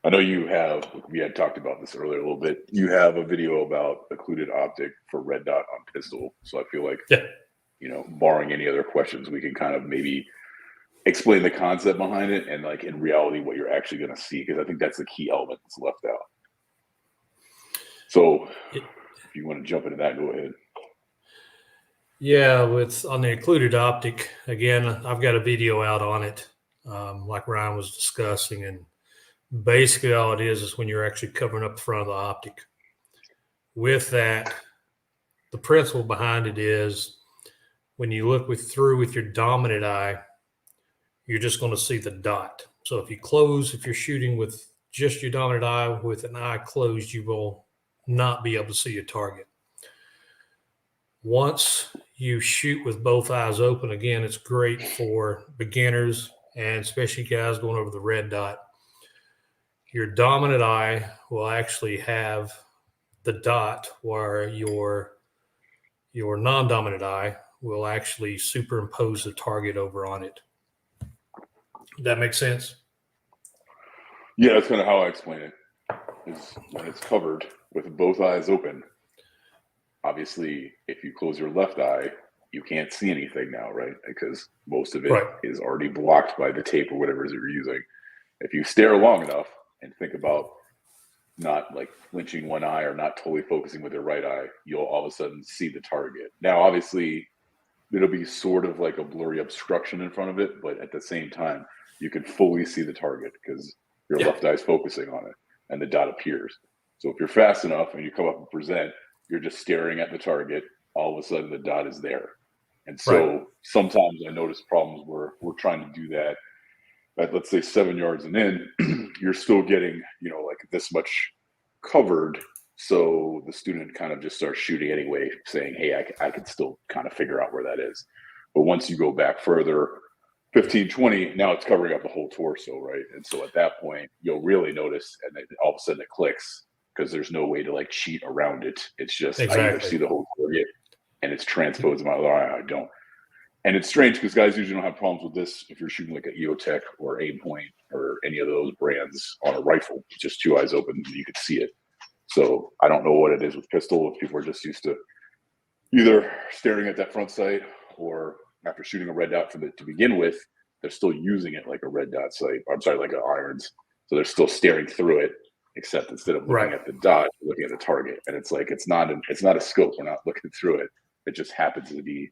I know we had talked about this earlier a little bit. You have a video about Occluded Optic for red dot on pistol. So I feel like, Yeah. Barring any other questions, we can kind of maybe explain the concept behind it and like in reality what you're actually going to see, because I think that's the key element that's left out. So if you want to jump into that, go ahead. Yeah, on the Occluded Optic, again, I've got a video out on it, like Ryan was discussing, and basically all it is when you're actually covering up the front of the optic. With that, the principle behind it is when you look through with your dominant eye, you're just going to see the dot. So if you're shooting with just your dominant eye with an eye closed, you will not be able to see your target. Once you shoot with both eyes open, again, it's great for beginners and especially guys going over the red dot. Your dominant eye will actually have the dot where your non-dominant eye will actually superimpose the target over on it. Does that make sense? Yeah, that's kind of how I explain it. Is when it's covered with both eyes open, obviously, if you close your left eye, you can't see anything now, right? Because most of it is already blocked by the tape or whatever it is you're using. If you stare long enough and think about not like flinching one eye or not totally focusing with your right eye, you'll all of a sudden see the target. Now, obviously, it'll be sort of like a blurry obstruction in front of it, but at the same time, you can fully see the target because your left eye is focusing on it and the dot appears. So if you're fast enough and you come up and present, you're just staring at the target, all of a sudden the dot is there. And so sometimes I notice problems where we're trying to do that at, let's say, 7 yards and in, you're still getting, like this much covered. So the student kind of just starts shooting anyway, saying, hey, I can still kind of figure out where that is. But once you go back further, 15, 20, now it's covering up the whole torso, right? And so at that point, you'll really notice, and then all of a sudden it clicks because there's no way to like cheat around it. It's just, I either see the whole target and it's transposed in my other eye, I don't. And it's strange because guys usually don't have problems with this if you're shooting like an EOTech or Aimpoint or any of those brands on a rifle. Just two eyes open, you could see it. So I don't know what it is with pistol. If people are just used to either staring at that front sight or after shooting a red dot to begin with, they're still using it like a red dot sight. I'm sorry, like an irons. So they're still staring through it, except instead of looking at the dot, looking at the target. And it's like it's not a scope. We're not looking through it. It just happens to be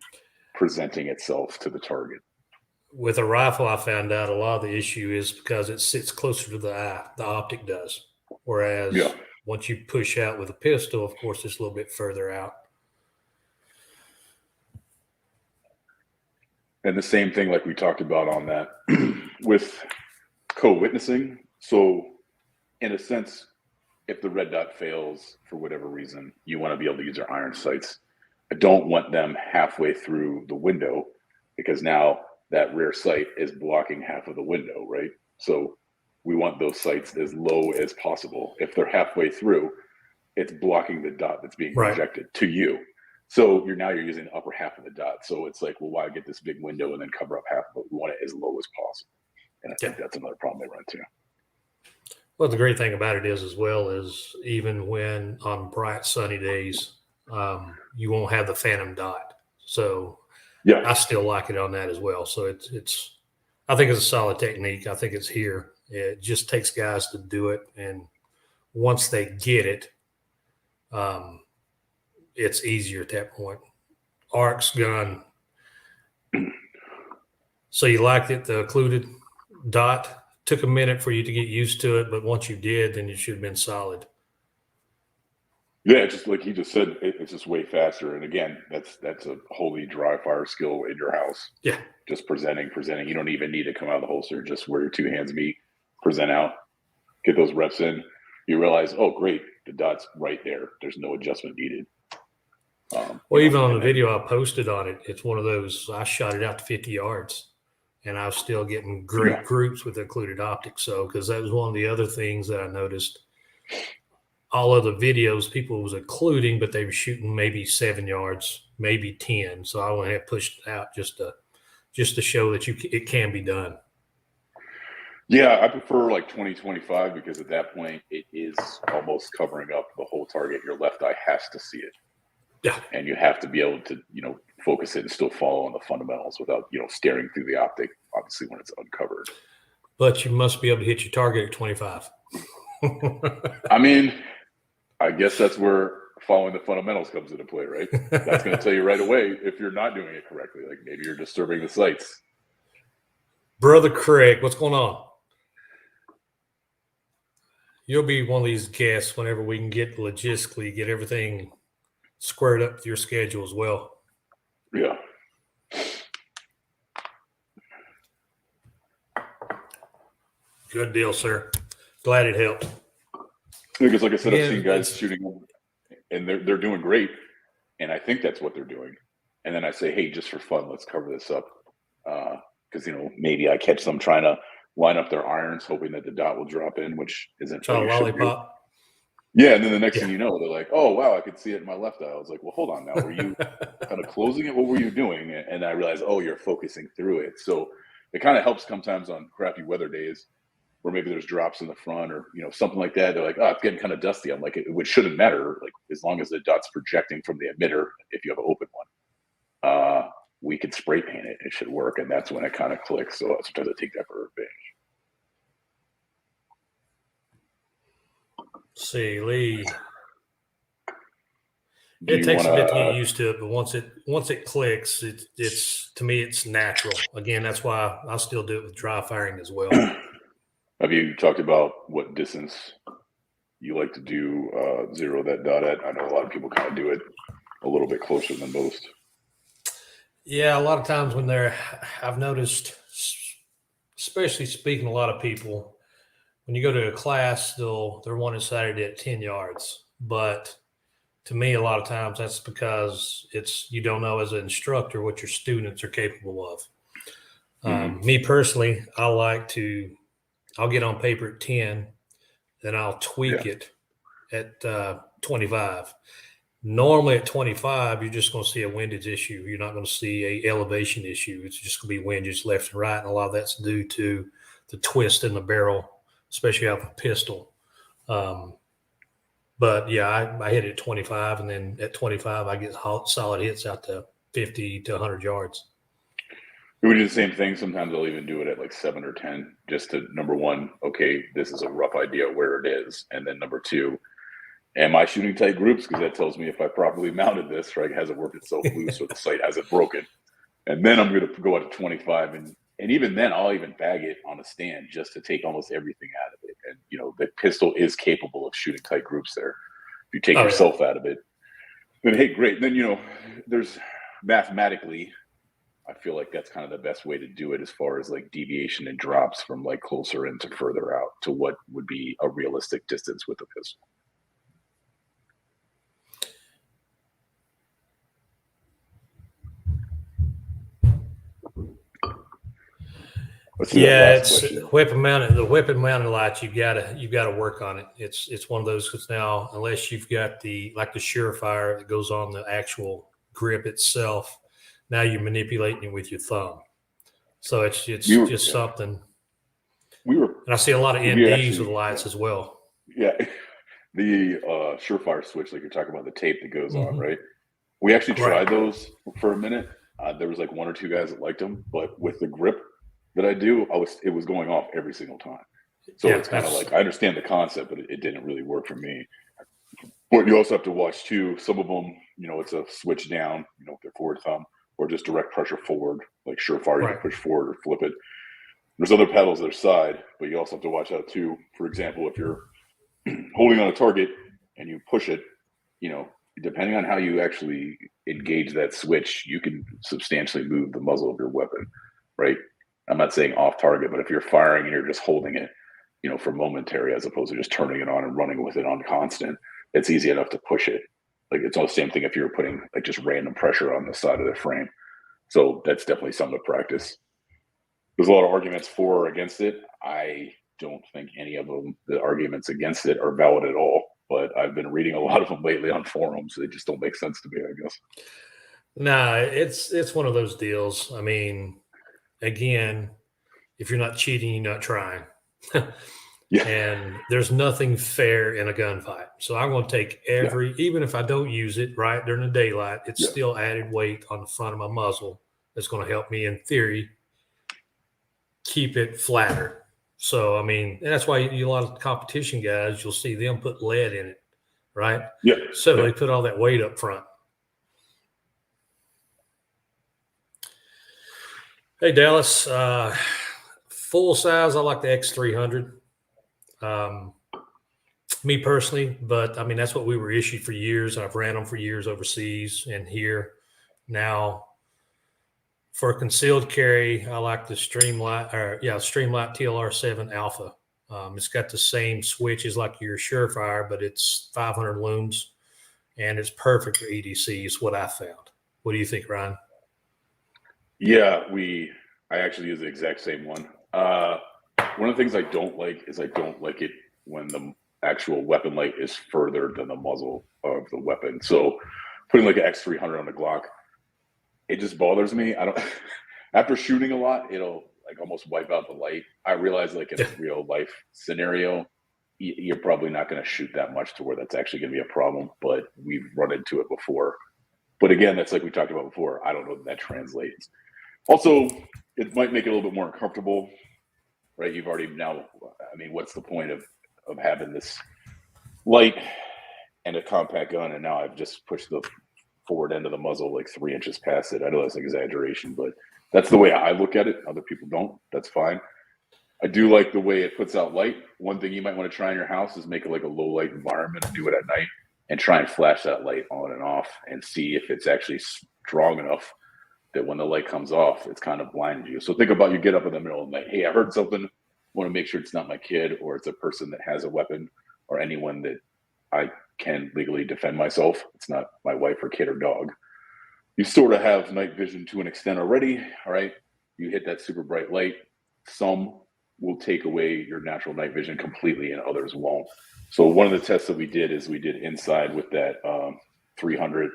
presenting itself to the target. With a rifle, I found out a lot of the issue is because it sits closer to the eye. The optic does. Whereas once you push out with a pistol, of course, it's a little bit further out. And the same thing like we talked about on that with co-witnessing. So in a sense, if the red dot fails for whatever reason, you want to be able to use your iron sights. I don't want them halfway through the window because now that rear sight is blocking half of the window, right? So we want those sights as low as possible. If they're halfway through, it's blocking the dot that's being projected to you. So you're using the upper half of the dot. So it's like, well, why get this big window and then cover up half of it? We want it as low as possible. And I think that's another problem they run into. Well, the great thing about it is as well is even when on bright sunny days, you won't have the phantom dot. So I still like it on that as well. So I think it's a solid technique. I think it's here. It just takes guys to do it. And once they get it, it's easier at that point. Arc's gun. So you liked it, the Occluded dot? Took a minute for you to get used to it, but once you did, then it should have been solid. Yeah, just like he just said, it's just way faster. And again, that's a wholly dry fire skill in your house. Yeah. Just presenting. You don't even need to come out of the holster. Just where your two hands meet, present out, get those reps in. You realize, oh, great, the dot's right there. There's no adjustment needed. Well, even on the video I posted on it, it's one of those, I shot it out to 50 yards. And I was still getting great groups with Occluded Optics. So, because that was one of the other things that I noticed. All of the videos, people was occluding, but they were shooting maybe 7 yards, maybe 10. So I went ahead and pushed it out just to show that it can be done. Yeah, I prefer like 2025 because at that point it is almost covering up the whole target. Your left eye has to see it. Yeah. And you have to be able to, focus it and still follow on the fundamentals without, staring through the optic, obviously when it's uncovered. But you must be able to hit your target at 25. I mean, I guess that's where following the fundamentals comes into play, right? That's going to tell you right away if you're not doing it correctly. Like maybe you're disturbing the sights. Brother Craig, what's going on? You'll be one of these guests whenever we can get everything squared up with your schedule as well. Yeah. Good deal, sir. Glad it helped. Because like I said, I've seen guys shooting them and they're doing great. And I think that's what they're doing. And then I say, hey, just for fun, let's cover this up. Because, maybe I catch them trying to line up their irons, hoping that the dot will drop in, which isn't a lollipop. Yeah, and then the next thing you know, they're like, oh, wow, I could see it in my left eye. I was like, well, hold on now. Were you kind of closing it? What were you doing? And I realized, oh, you're focusing through it. So it kind of helps sometimes on crappy weather days where maybe there's drops in the front or, something like that. They're like, oh, it's getting kind of dusty. I'm like, it shouldn't matter. Like as long as the dot's projecting from the emitter, if you have an open one, we could spray paint it. It should work. And that's when it kind of clicks. So sometimes I take that for advantage. See, Lee. It takes a bit to get used to it, but once it clicks, it's to me it's natural. Again, that's why I still do it with dry firing as well. Have you talked about what distance you like to do zero that dot at? I know a lot of people kind of do it a little bit closer than most. Yeah, a lot of times I've noticed, especially speaking to a lot of people, when you go to a class, they're wanting Saturday at 10 yards. But to me, a lot of times that's because you don't know as an instructor what your students are capable of. Me personally, I'll get on paper at 10, then I'll tweak it at 25. Normally at 25, you're just going to see a windage issue. You're not going to see a elevation issue. It's just going to be windage left and right. And a lot of that's due to the twist in the barrel, especially out of a pistol. But yeah, I hit it at 25, and then at 25, I get solid hits out to 50 to 100 yards. We do the same thing. Sometimes I'll even do it at like 7 or 10, just to, number one, okay, this is a rough idea where it is. And then number two, am I shooting tight groups? Because that tells me if I properly mounted this, right, has it worked itself loose or the sight hasn't broken. And then I'm going to go out to 25. And even then, I'll even bag it on a stand just to take almost everything out of it. And, the pistol is capable of shooting tight groups there. If you take yourself out of it, then, hey, great. Then, there's mathematically, I feel like that's kind of the best way to do it as far as like deviation and drops from like closer in to further out to what would be a realistic distance with a pistol. It's weapon mounted. The weapon mounted lights, you've got to work on it. It's one of those, because now, unless you've got the Surefire that goes on the actual grip itself, now you're manipulating it with your thumb. So it's just something. And I see a lot of NDs with lights as well. Yeah, the Surefire switch, like you're talking about, the tape that goes on, right? We actually tried those for a minute. There was like one or two guys that liked them, but with the grip that I do, it was going off every single time. So it's kind of like, I understand the concept, but it didn't really work for me. But you also have to watch too. Some of them, it's a switch down, with their forward thumb, or just direct pressure forward, like Surefire, you can push forward or flip it. There's other pedals that are side, but you also have to watch out too. For example, if you're holding on a target and you push it, depending on how you actually engage that switch, you can substantially move the muzzle of your weapon, right? I'm not saying off target, but if you're firing and you're just holding it, for momentary, as opposed to just turning it on and running with it on constant, it's easy enough to push it. Like it's all the same thing if you're putting like just random pressure on the side of the frame. So that's definitely something to practice. There's a lot of arguments for or against it. I don't think any of them, the arguments against it, are valid at all. But I've been reading a lot of them lately on forums. They just don't make sense to me, I guess. Nah, it's one of those deals. I mean, again, if you're not cheating, you're not trying. Yeah. And there's nothing fair in a gunfight. So I'm going to take even if I don't use it right during the daylight, it's still added weight on the front of my muzzle that's going to help me, in theory, keep it flatter. So, I mean, that's why a lot of competition guys, you'll see them put lead in it, right? Yeah. So they put all that weight up front. Hey, Dallas, full size, I like the X300. Me personally, but I mean, that's what we were issued for years. I've ran them for years overseas and here. Now, for concealed carry, I like the Streamlight TLR7 Alpha. It's got the same switches like your Surefire, but it's 500 looms, and it's perfect for EDC. Is what I found. What do you think, Ryan? Yeah, I actually use the exact same one. One of the things I don't like is I don't like it when the actual weapon light is further than the muzzle of the weapon. So putting like an X300 on the Glock, it just bothers me. I don't. After shooting a lot, it'll like almost wipe out the light. I realize like in a real life scenario, you're probably not going to shoot that much to where that's actually going to be a problem. But we've run into it before. But again, that's like we talked about before. I don't know if that translates. Also, it might make it a little bit more uncomfortable, right? You've already now. I mean, what's the point of having this light and a compact gun, and now I've just pushed the forward end of the muzzle like 3 inches past it. I know that's an exaggeration, but that's the way I look at it. Other people don't. That's fine. I do like the way it puts out light. One thing you might want to try in your house is make it like a low light environment and do it at night and try and flash that light on and off and see if it's actually strong enough that when the light comes off, it's kind of blinding you. So think about you get up in the middle of the night. Hey, I heard something. I want to make sure it's not my kid or it's a person that has a weapon or anyone that I can legally defend myself. It's not my wife or kid or dog. You sort of have night vision to an extent already. All right. You hit that super bright light. Some will take away your natural night vision completely and others won't. So one of the tests that we did is we did inside with that 300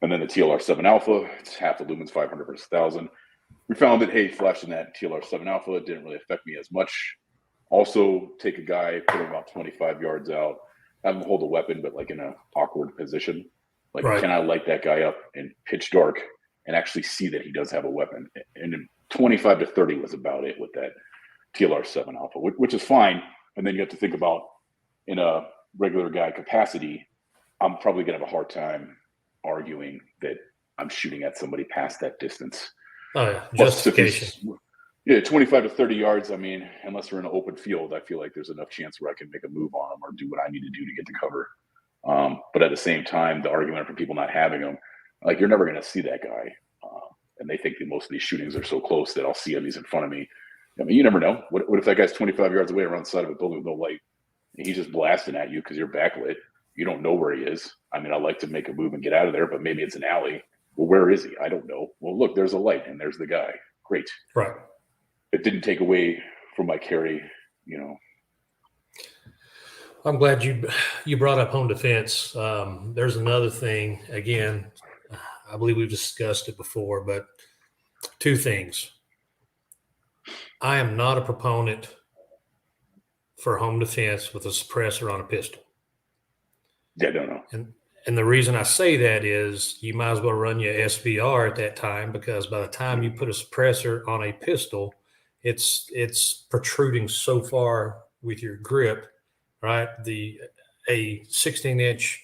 and then the TLR7 Alpha. It's half the lumens, 500 versus 1,000. We found that, hey, flashing that TLR7 Alpha didn't really affect me as much. Also, take a guy, put him about 25 yards out, have him hold a weapon, but like in an awkward position. Like, Can I light that guy up in pitch dark and actually see that he does have a weapon? And 25 to 30 was about it with that TLR7 Alpha, which is fine. And then you have to think about in a regular guy capacity, I'm probably going to have a hard time arguing that I'm shooting at somebody past that distance. Oh, yeah. Justification. Yeah, 25 to 30 yards. I mean, unless we're in an open field, I feel like there's enough chance where I can make a move on them or do what I need to do to get to cover. But at the same time, the argument for people not having them, like you're never going to see that guy. And they think that most of these shootings are so close that I'll see him. He's in front of me. I mean, you never know. What if that guy's 25 yards away around the side of a building with no light? And he's just blasting at you because you're backlit. You don't know where he is. I mean, I like to make a move and get out of there, but maybe it's an alley. Well, where is he? I don't know. Well, look, there's a light and there's the guy. Great. Right. It didn't take away from my carry, you know. I'm glad you brought up home defense. There's another thing. Again, I believe we've discussed it before, but two things. I am not a proponent for home defense with a suppressor on a pistol. Yeah, no. And the reason I say that is you might as well run your SBR at that time, because by the time you put a suppressor on a pistol, it's protruding so far with your grip, right? A 16-inch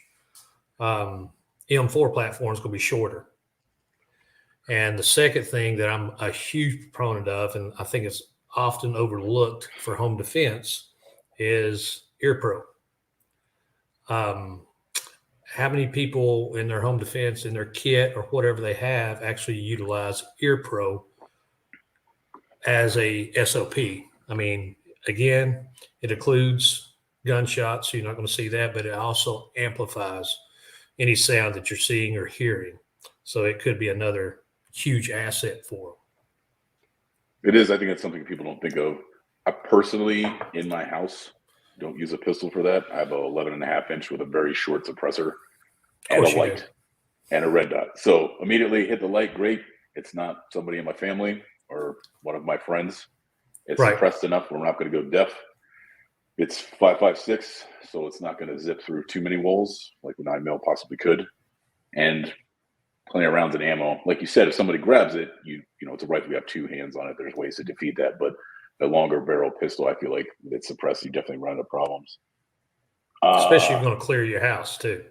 M4 platform is going to be shorter. And the second thing that I'm a huge proponent of, and I think it's often overlooked for home defense, is ear pro. How many people in their home defense, in their kit or whatever they have, actually utilize ear pro as a SOP? I mean, again, it occludes gunshots, so you're not going to see that, but it also amplifies any sound that you're seeing or hearing. So it could be another huge asset for them. It is. I think it's something people don't think of. I personally, in my house, don't use a pistol for that. I have a 11.5 inch with a very short suppressor and a light and a red dot. So immediately hit the light. Great. It's not somebody in my family or one of my friends. It's Right. suppressed enough where we're not going to go deaf. It's 5.56, so it's not going to zip through too many walls like a 9mm possibly could. And plenty of rounds and ammo. Like you said, if somebody grabs it, you know, it's a rifle. You have two hands on it. There's ways to defeat that. But a longer barrel pistol, I feel like it's suppressed. You definitely run into problems. Especially if you're going to clear your house too.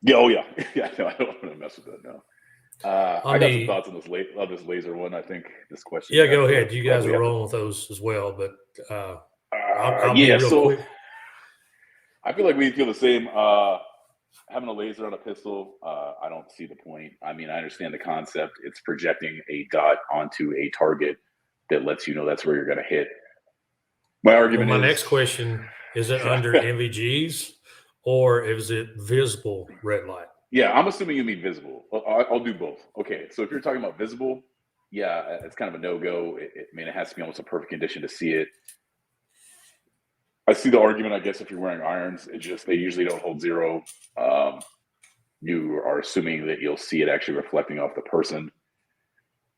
Yeah. Oh yeah. Yeah. No, I don't want to mess with that now. I got some thoughts on this laser one. I think this question. Yeah, go ahead. You guys are rolling with those as well, but I'll be real quick. I feel like we feel the same. Having a laser on a pistol, I don't see the point. I mean, I understand the concept. It's projecting a dot onto a target that lets you know that's where you're going to hit. My argument my next question is it under NVGs or is it visible red light? Yeah, I'm assuming you mean visible. I'll do both. Okay, so if you're talking about visible, yeah, it's kind of a no-go. I mean, it has to be almost a perfect condition to see it. I see the argument, I guess, if you're wearing irons, it's just they usually don't hold zero. You are assuming that you'll see it actually reflecting off the person.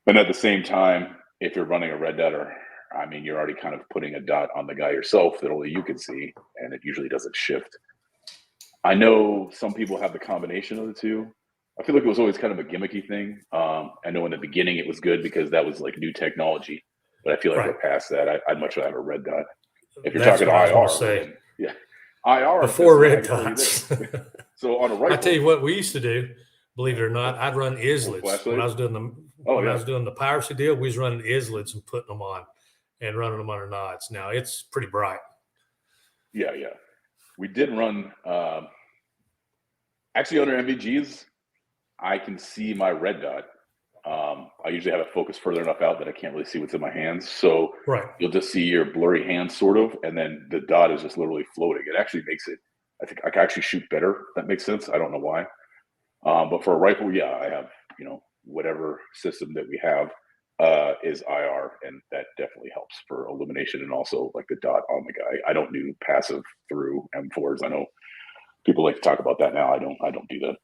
But at the same time, if you're running a red dot, I mean, you're already kind of putting a dot on the guy yourself that only you can see, and it usually doesn't shift. I know some people have the combination of the two. I feel like it was always kind of a gimmicky thing. I know in the beginning it was good because that was like new technology, but I feel like we're past that. I'd much rather have a red dot. If you're talking IR, then, yeah, IR before red dots. So on a rifle, I tell you what we used to do. Believe it or not, I'd run islets when I was doing I was doing the piracy deal. We was running islets and putting them on and running them under knots. Now it's pretty bright. Yeah. We did run actually under MVGs. I can see my red dot. I usually have it focused further enough out that I can't really see what's in my hands. So you'll just see your blurry hands sort of, and then the dot is just literally floating. It actually makes it, I think I can actually shoot better. If that makes sense. I don't know why. But for a rifle, yeah, I have, you know, whatever system that we have is IR, and that definitely helps for illumination and also like the dot on the guy. I don't do passive through M4s. I know people like to talk about that now. I don't do that.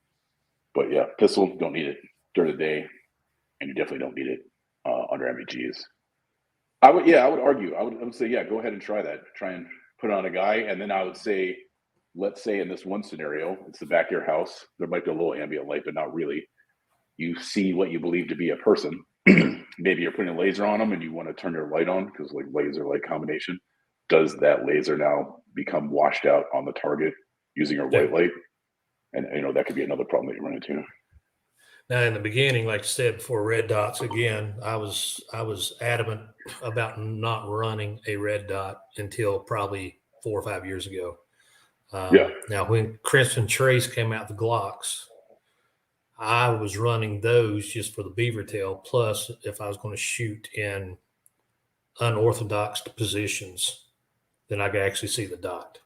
But yeah, pistol, don't need it during the day, and you definitely don't need it under MVGs. I would argue. I would say, yeah, go ahead and try that. Try and put it on a guy, and then I would say, let's say in this one scenario, it's the back of your house. There might be a little ambient light, but not really. You see what you believe to be a person. Maybe you're putting a laser on them, and you want to turn your light on because like laser light combination. Does that laser now become washed out on the target using your white light? And you know that could be another problem that you run into. Now, in the beginning, like I said before, red dots again. I was adamant about not running a red dot until probably 4 or 5 years ago. Now, when Crimson Trace came out the Glocks, I was running those just for the beaver tail. Plus, if I was going to shoot in unorthodox positions, then I could actually see the dot.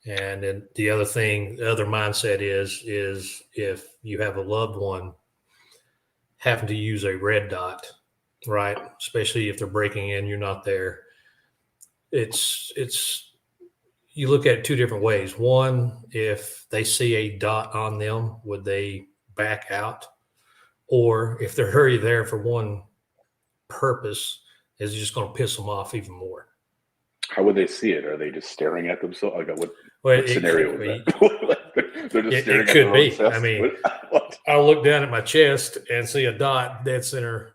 And then the other mindset is if you have a loved one having to use a red dot, right? Especially if they're breaking in, you're not there. It's you look at it two different ways. One, if they see a dot on them, would they back out? Or if they're already there for one purpose, is it just going to piss them off even more? How would they see it? Are they just staring at themselves? Like what scenario is that? They're just staring at their own chest. I mean, I'll look down at my chest and see a dot dead center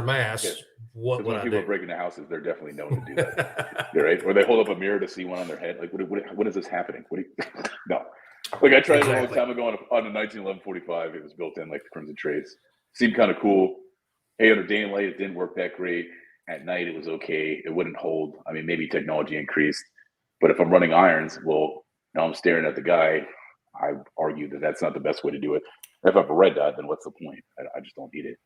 mass. Yeah. What when people are breaking the houses, they're definitely known to do that. Right? Or they hold up a mirror to see one on their head. Like, what is this happening? No. Like I tried it a long time ago on a 1911 45. It was built in like the Crimson Trace. Seemed kind of cool. Hey, under day and light, it didn't work that great. At night, it was okay. It wouldn't hold. I mean, maybe technology increased. But if I'm running irons, well, now I'm staring at the guy. I argue that that's not the best way to do it. If I have a red dot, then what's the point? I just don't need it.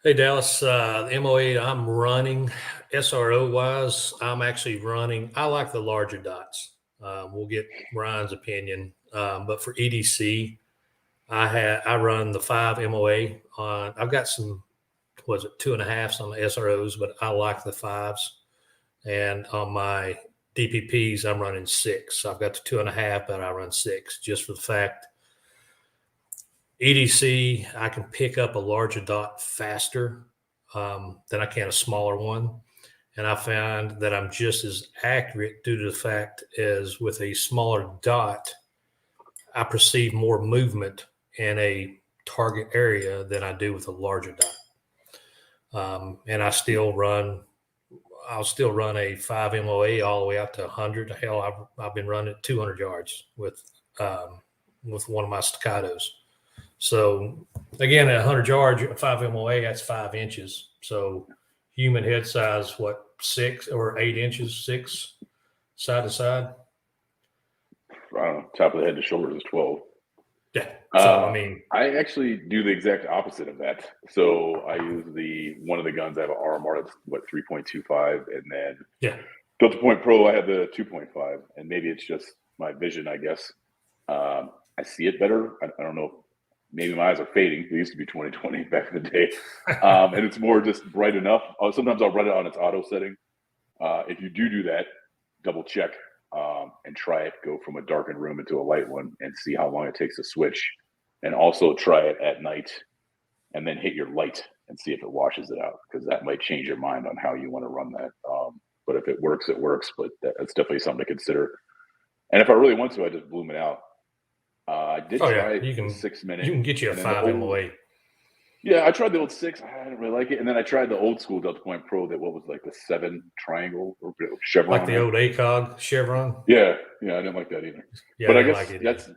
Hey, Dallas, the MO8 I'm running, SRO-wise, I'm actually running. I like the larger dots. We'll get Ryan's opinion. But for EDC, I run the 5 MOA on. I've got some, 2.5s on the SROs, but I like the 5s. And on my DPPs, I'm running 6. So I've got the 2.5, but I run 6 just for the fact. EDC, I can pick up a larger dot faster. than I can a smaller one. And I found that I'm just as accurate due to the fact as with a smaller dot, I perceive more movement in a target area than I do with a larger dot. And I'll still run a 5 MOA all the way out to 100. Hell, I've been running 200 yards with one of my staccatos. So again, at 100 yards, 5 MOA, that's 5 inches. So human head size, what, 6 or 8 inches, 6 side to side? I don't know, top of the head to shoulders is 12. Yeah. So, I mean, I actually do the exact opposite of that. So I use one of the guns. I have an RMR that's 3.25, and then yeah. Delta Point Pro, I have the 2.5, and maybe it's just my vision, I guess. I see it better. I don't know. Maybe my eyes are fading. They used to be 20/20 back in the day, and it's more just bright enough. Sometimes I'll run it on its auto setting. If you do that, double check and try it. Go from a darkened room into a light one and see how long it takes to switch. And also try it at night and then hit your light and see if it washes it out, because that might change your mind on how you want to run that. But if it works, it works. But that's definitely something to consider. And if I really want to, I just bloom it out. I did try the 6 minute. You can get you a 5 MOA. Yeah, I tried the old 6. I didn't really like it. And then I tried the old school Delta Point Pro that was like the 7 triangle or chevron. Like the old ACOG chevron? Yeah, I didn't like that either. Yeah, but I guess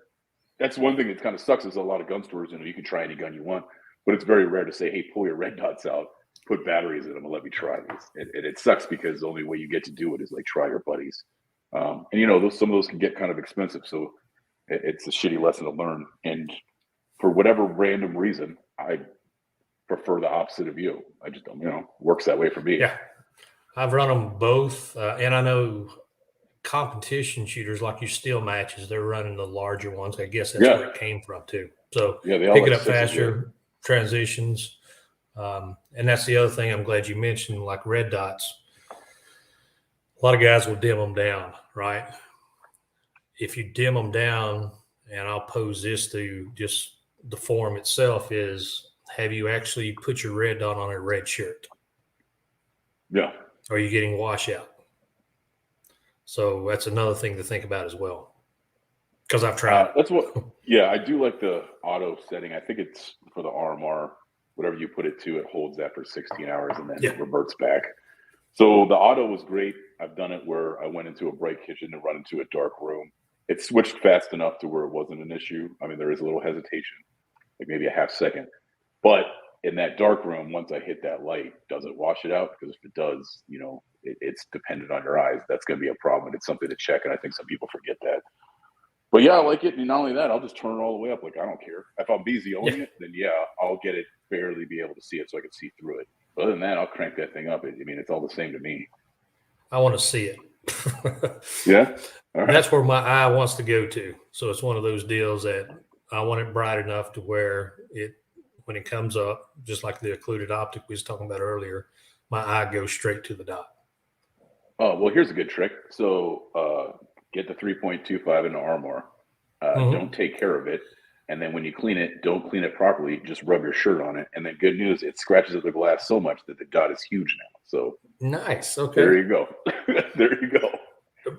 that's one thing that kind of sucks is a lot of gun stores, you can try any gun you want, but it's very rare to say, hey, pull your red dots out, put batteries in them, and let me try these. It sucks because the only way you get to do it is like try your buddies. And some of those can get kind of expensive. So it's a shitty lesson to learn. And for whatever random reason, I prefer the opposite of you. I just don't, works that way for me. Yeah. I've run them both. And I know competition shooters, like your steel matches, they're running the larger ones. I guess that's where it came from too. So they pick it up faster, transitions. And that's the other thing I'm glad you mentioned, like red dots. A lot of guys will dim them down, right? If you dim them down, and I'll pose this to just the form itself, is have you actually put your red dot on a red shirt? Yeah. Or are you getting washout? So that's another thing to think about as well. Because I've tried. I do like the auto setting. I think it's for the RMR, whatever you put it to, it holds that for 16 hours and then it reverts back. So the auto was great. I've done it where I went into a bright kitchen to run into a dark room. It switched fast enough to where it wasn't an issue. I mean, there is a little hesitation, like maybe a half second. But in that dark room, once I hit that light, does it wash it out? Because if it does, it's dependent on your eyes. That's going to be a problem. And it's something to check. And I think some people forget that. But yeah, I like it. And not only that, I'll just turn it all the way up. Like, I don't care. If I'm busy owning it, then I'll get it, barely be able to see it so I can see through it. But other than that, I'll crank that thing up. It's all the same to me. I want to see it. Yeah. All right. That's where my eye wants to go to. So it's one of those deals that I want it bright enough to where when it comes up, just like the Occluded Optic we was talking about earlier, my eye goes straight to the dot. Oh, well, here's a good trick. So get the 3.25 in the RMR. Don't take care of it. And then when you clean it, don't clean it properly. Just rub your shirt on it. And then good news, it scratches at the glass so much that the dot is huge now. So nice. Okay. There you go. There you go.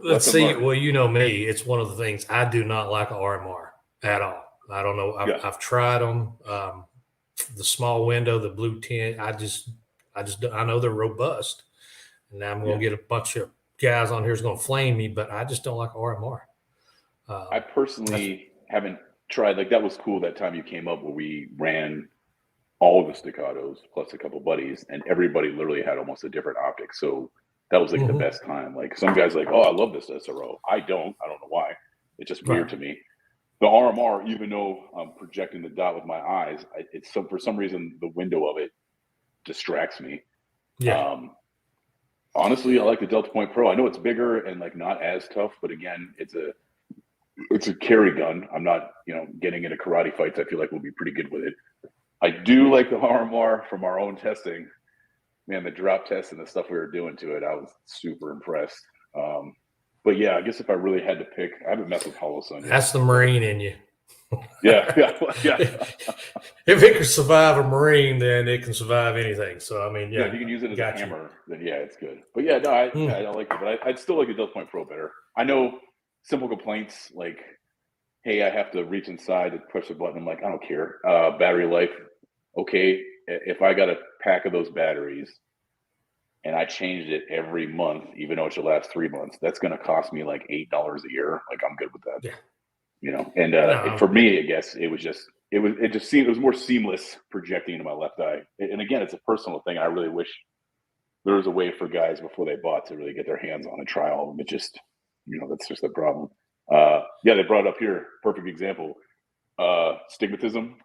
Let's see. Well, you know me. It's one of the things I do not like a RMR at all. I don't know. I've tried them. The small window, the blue tint. I know they're robust. And now I'm going to get a bunch of guys on here who's going to flame me, but I just don't like RMR. I personally haven't tried. Like, that was cool that time you came up where we ran all of the staccatos plus a couple buddies, and everybody literally had almost a different optic. So that was like the best time. Like, some guys like, oh, I love this SRO. I don't know why. It's just weird to me. The RMR, even though I'm projecting the dot with my eyes, for some reason the window of it distracts me. Yeah. Honestly, I like the Delta Point Pro. I know it's bigger and like not as tough, but again, it's a carry gun. I'm not, getting into karate fights. I feel like we'll be pretty good with it. I do like the RMR from our own testing. Man, the drop test and the stuff we were doing to it, I was super impressed. But yeah, I guess if I really had to pick, I haven't messed with Hollow Sun yet. That's the Marine in you. Yeah. if it can survive a Marine, then it can survive anything. So, I mean, yeah. If you can use it as a got you. hammer, then yeah, it's good. But yeah, no, I don't like it. But I'd still like the Delta Point Pro better. I know simple complaints like, hey, I have to reach inside to push a button. I'm like, I don't care. Battery life, okay. If I got a pack of those batteries and I changed it every month, even though it should last 3 months, that's going to cost me like $8 a year. Like, I'm good with that. Yeah. You know, and for me, I guess it was more seamless projecting into my left eye. And again, it's a personal thing. I really wish there was a way for guys before they bought to really get their hands on and try all of them. It just, that's just the problem. Yeah, they brought it up here. Perfect example. Stigmatism.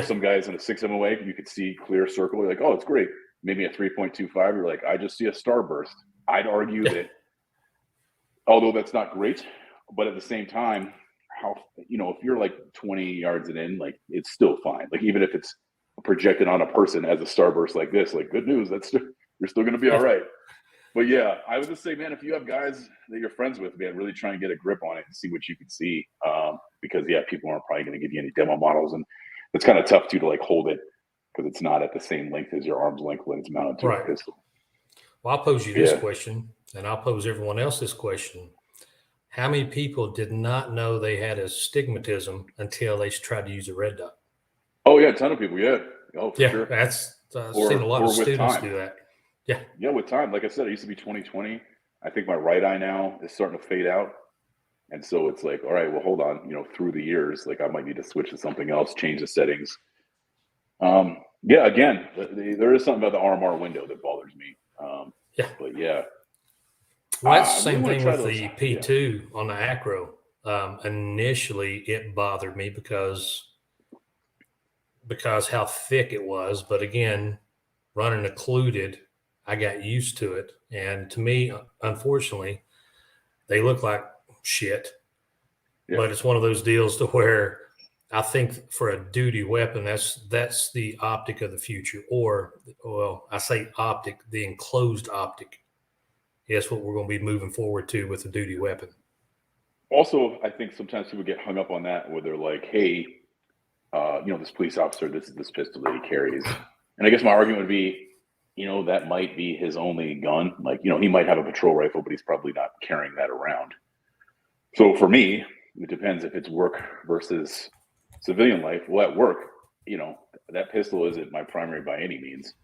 Some guys in a 6 MOA, you could see clear circle. You're like, oh, it's great. Maybe a 3.25. You're like, I just see a starburst. I'd argue that, although that's not great, but at the same time, if you're like 20 yards in, like, it's still fine. Like, even if it's projected on a person as a starburst like this, like, good news, you're still going to be all right. But yeah, I would just say, man, if you have guys that you're friends with, man, really try and get a grip on it and see what you can see. Because yeah, people aren't probably going to give you any demo models, and it's kind of tough to like hold it because it's not at the same length as your arm's length when it's mounted to a pistol. Well, I'll pose you this question, and I'll pose everyone else this question. How many people did not know they had astigmatism until they tried to use a red dot? Oh yeah, a ton of people. Yeah. Oh, for sure. I've seen a lot of students do that. Yeah. Yeah, with time. Like I said, it used to be 20/20. I think my right eye now is starting to fade out. And so it's like, all right, well, hold on. Through the years, like, I might need to switch to something else, change the settings. Yeah, again, there is something about the RMR window that bothers me. But yeah. Well, that's the same thing with the P2 on the Acro. Initially, it bothered me because how thick it was. But again, running Occluded, I got used to it. And to me, unfortunately, they look like shit. Yeah. But it's one of those deals to where I think for a duty weapon, that's the optic of the future. Or, well, I say optic, the enclosed optic. That's what we're going to be moving forward to with a duty weapon. Also, I think sometimes people get hung up on that where they're like, hey, this police officer, this is this pistol that he carries. And I guess my argument would be, that might be his only gun. Like, he might have a patrol rifle, but he's probably not carrying that around. So for me, it depends if it's work versus civilian life. Well, at work, that pistol isn't my primary by any means.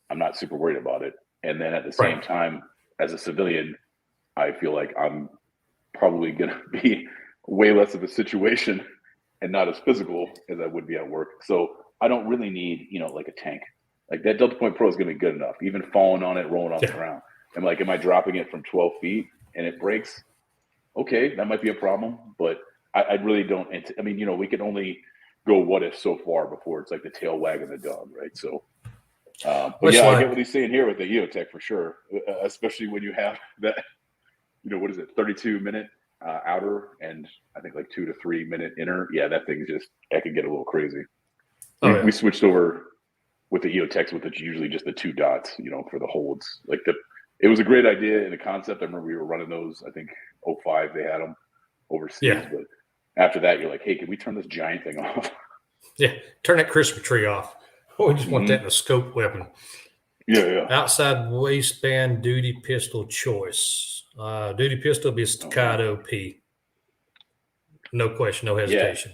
I'm not super worried about it. And then at the same time, as a civilian, I feel like I'm probably going to be way less of a situation and not as physical as I would be at work. So I don't really need, like a tank. Like, that Delta Point Pro is going to be good enough. Even falling on it, rolling off the ground. I'm like, am I dropping it from 12 feet and it breaks? Okay, that might be a problem. But I really don't. I mean, we can only go what if so far before it's like the tail wagging the dog, right? So. But yeah, I get what he's saying here with the EOTech for sure, especially when you have that, what is it, 32-minute outer and I think like 2 to 3 minute inner. Yeah, that thing that can get a little crazy. We switched over with the EOTechs with usually just the 2 dots, for the holds. Like, it was a great idea in the concept. I remember we were running those. I think 05 they had them overseas, but after that you're like, hey, can we turn this giant thing off? Yeah, turn that Christmas tree off. We just want that in a scope weapon. Yeah. Outside waistband duty pistol choice. Duty pistol be a staccato P. No question, no hesitation.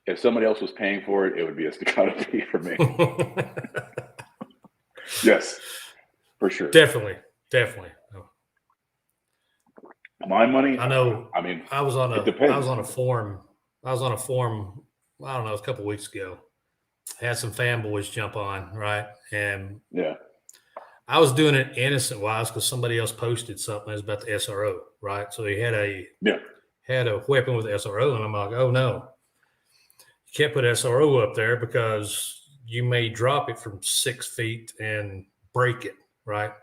Yeah. If somebody else was paying for it, it would be a staccato P for me. Yes, for sure. Definitely. My money. I know. I mean, I was on a forum. I don't know, it was a couple of weeks ago. Had some fanboys jump on, right? And I was doing it innocent wise because somebody else posted something. It was about the SRO, right? So he had a weapon with the SRO, and I'm like, oh no, you can't put SRO up there because you may drop it from 6 feet and break it, right?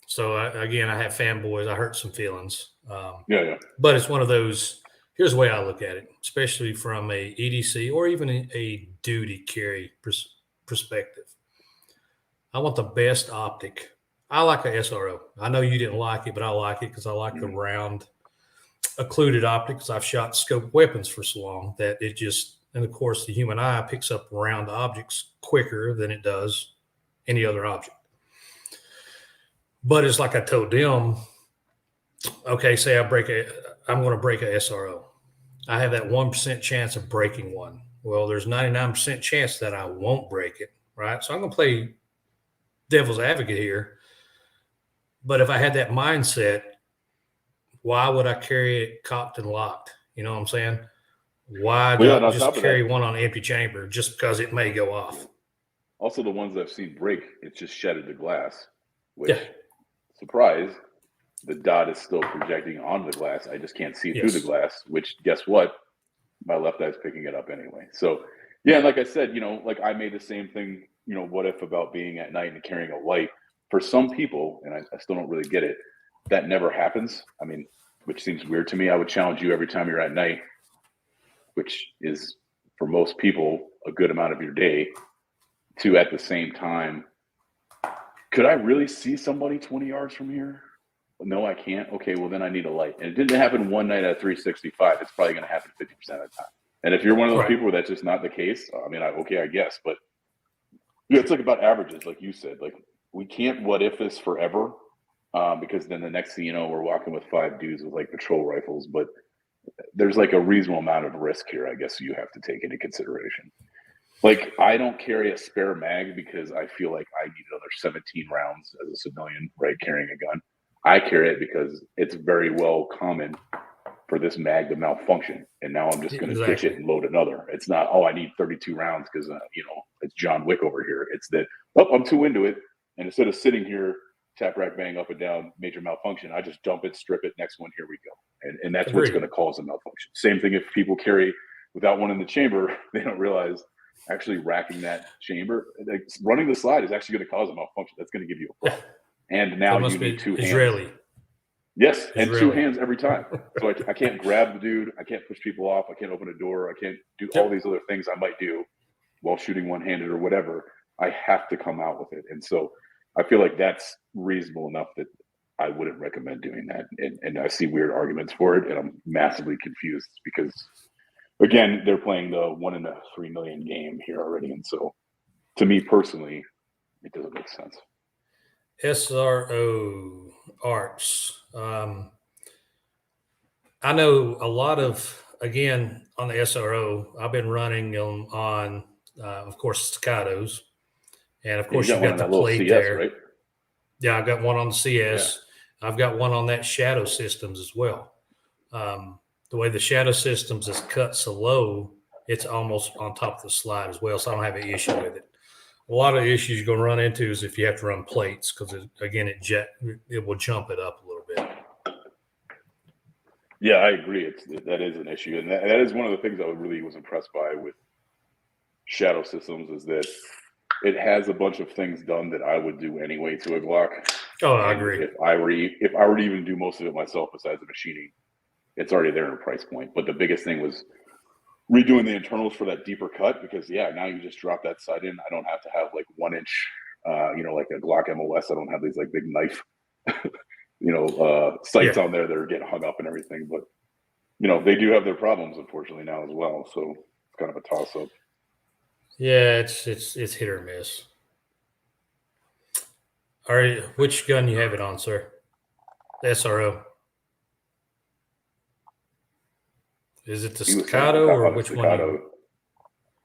So I have fanboys. I hurt some feelings. But it's one of those. Here's the way I look at it, especially from a EDC or even a duty carry perspective. I want the best optic. I like a SRO. I know you didn't like it, but I like it because I like the round occluded optics. I've shot scope weapons for so long that it just And of course, the human eye picks up round objects quicker than it does any other object. But it's like I told them, okay, say I'm going to break a SRO. I have that 1% chance of breaking one. Well, there's 99% chance that I won't break it, right? So I'm going to play devil's advocate here. But if I had that mindset, why would I carry it cocked and locked? You know what I'm saying? Why not just carry one on empty chamber just because it may go off? Also, the ones I've seen break, it's just shattered the glass, which, surprise, the dot is still projecting onto the glass. I just can't see through the glass, which, guess what? My left eye's picking it up anyway. So, yeah, like I said, like I made the same thing, what if about being at night and carrying a light. For some people, and I still don't really get it, that never happens. I mean, which seems weird to me. I would challenge you every time you're at night, which is, for most people, a good amount of your day, to at the same time, could I really see somebody 20 yards from here? No, I can't. Okay, well, then I need a light. And it didn't happen one night at 365. It's probably going to happen 50% of the time. And if you're one of those people where that's just not the case, I mean, I guess. But it's like about averages, like you said. Like, we can't what if this forever, because then the next thing you know, we're walking with 5 dudes with like patrol rifles. But there's like a reasonable amount of risk here, I guess, you have to take into consideration. Like, I don't carry a spare mag because I feel like I need another 17 rounds as a civilian, right, carrying a gun. I carry it because it's very well common for this mag to malfunction. And now I'm just going to ditch it and load another. It's not, I need 32 rounds because, it's John Wick over here. It's that, I'm too into it. And instead of sitting here, tap, rack, bang, up and down, major malfunction, I just dump it, strip it, next one, here we go. And that's what's going to cause a malfunction. Same thing if people carry without one in the chamber, they don't realize actually racking that chamber, like running the slide is actually going to cause a malfunction. That's going to give you a problem. And now you need 2 hands. Yes, and 2 hands every time. So I can't grab the dude. I can't push people off. I can't open a door. I can't do all these other things I might do while shooting one-handed or whatever. I have to come out with it. And so I feel like that's reasonable enough that I wouldn't recommend doing that. And I see weird arguments for it, and I'm massively confused because, again, they're playing the 1 in a 3 million game here already. And so to me personally, it doesn't make sense. SRO arts. I know a lot of, again, on the SRO, I've been running on of course, staccatos. And of course, you've got the plate CS, there. Right? Yeah, I've got one on the CS. Yeah. I've got one on that shadow systems as well. The way the shadow systems is cut so low, it's almost on top of the slide as well. So I don't have an issue with it. A lot of issues you're going to run into is if you have to run plates, because it will jump it up a little bit. Yeah, I agree. That is an issue, and that is one of the things I really was impressed by with shadow systems is that it has a bunch of things done that I would do anyway to a Glock. Oh, I agree. If I were to even do most of it myself, besides the machining, it's already there in a price point. But the biggest thing was redoing the internals for that deeper cut because now you just drop that sight in. I don't have to have like 1 inch, like a Glock MOS. I don't have these like big knife, sights on there that are getting hung up and everything. But they do have their problems unfortunately now as well. So it's kind of a toss up. Yeah, it's hit or miss. All right, which gun you have it on, sir? The SRO. Is it the staccato or which staccato. One?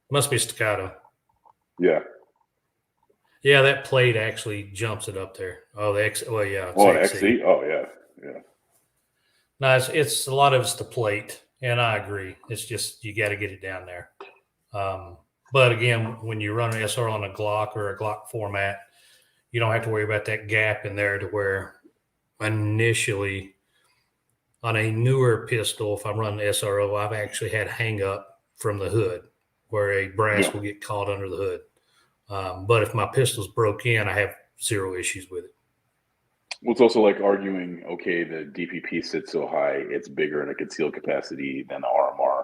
Must be staccato. Yeah. Yeah, that plate actually jumps it up there. Oh, the X. Well, yeah. Oh, XC. Oh, yeah. No, it's a lot of it's the plate, and I agree. It's just you got to get it down there. But again, when you run an SR on a Glock or a Glock format, you don't have to worry about that gap in there to where initially on a newer pistol, if I'm running SRO, I've actually had hang up from the hood where a brass will get caught under the hood. But if my pistol's broke in, I have 0 issues with it. Well, it's also like arguing, okay, the DPP sits so high, it's bigger in a concealed capacity than the RMR.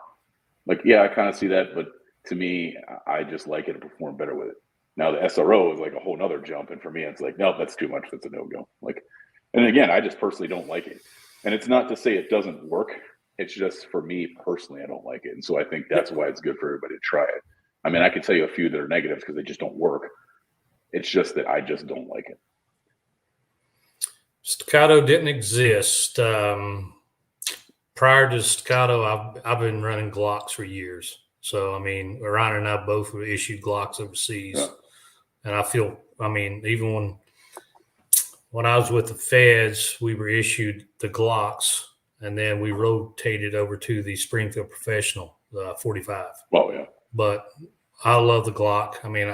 Like, yeah, I kind of see that, but to me, I just like it to perform better with it. Now, the SRO is like a whole nother jump, and for me, it's like, no, that's too much. That's a no-go. Like, and again, I just personally don't like it. And it's not to say it doesn't work It's just for me personally, I don't like it. And so I think that's why it's good for everybody to try it. I mean, I could tell you a few that are negatives because they just don't work. It's just that I just don't like it. Staccato didn't exist. Prior to Staccato, I've been running Glocks for years. So, I mean, Ryan and I both were issued Glocks overseas. Yeah. And I feel, I mean, even when I was with the feds, we were issued the Glocks, and then we rotated over to the Springfield Professional 45. Oh, yeah. But I love the Glock. I mean,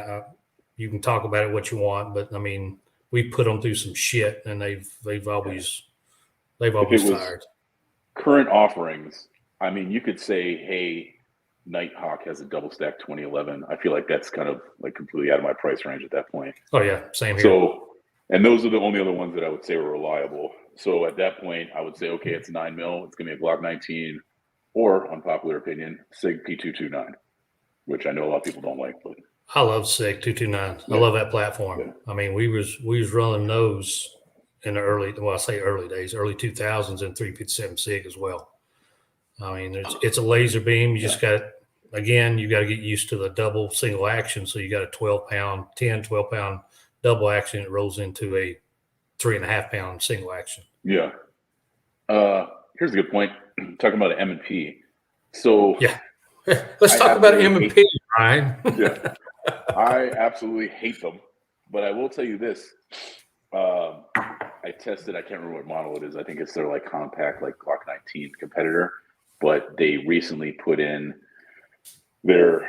you can talk about it what you want, but I mean, we put them through some shit, and they've always fired. Current offerings, I mean, you could say, hey, Nighthawk has a double stack 2011. I feel like that's kind of like completely out of my price range at that point. Oh yeah, same here. So, and those are the only other ones that I would say were reliable. So at that point, I would say, okay, it's 9mm. It's going to be a Glock 19, or unpopular opinion, SIG P229, which I know a lot of people don't like. But I love SIG 229. Yeah. I love that platform. Yeah. I mean, we was running those in the early 2000s, and 357 SIG as well. I mean, it's a laser beam. You just got, again, you got to get used to the double single action. So you got a 12 pound double action. It rolls into a 3.5 pound single action. Yeah. Here's a good point. Talking about an M&P. So yeah, let's talk about M&P, Ryan. Yeah, I absolutely hate them. But I will tell you this. I tested, I can't remember what model it is. I think it's their like compact, like Glock 19 competitor. But they recently put in their,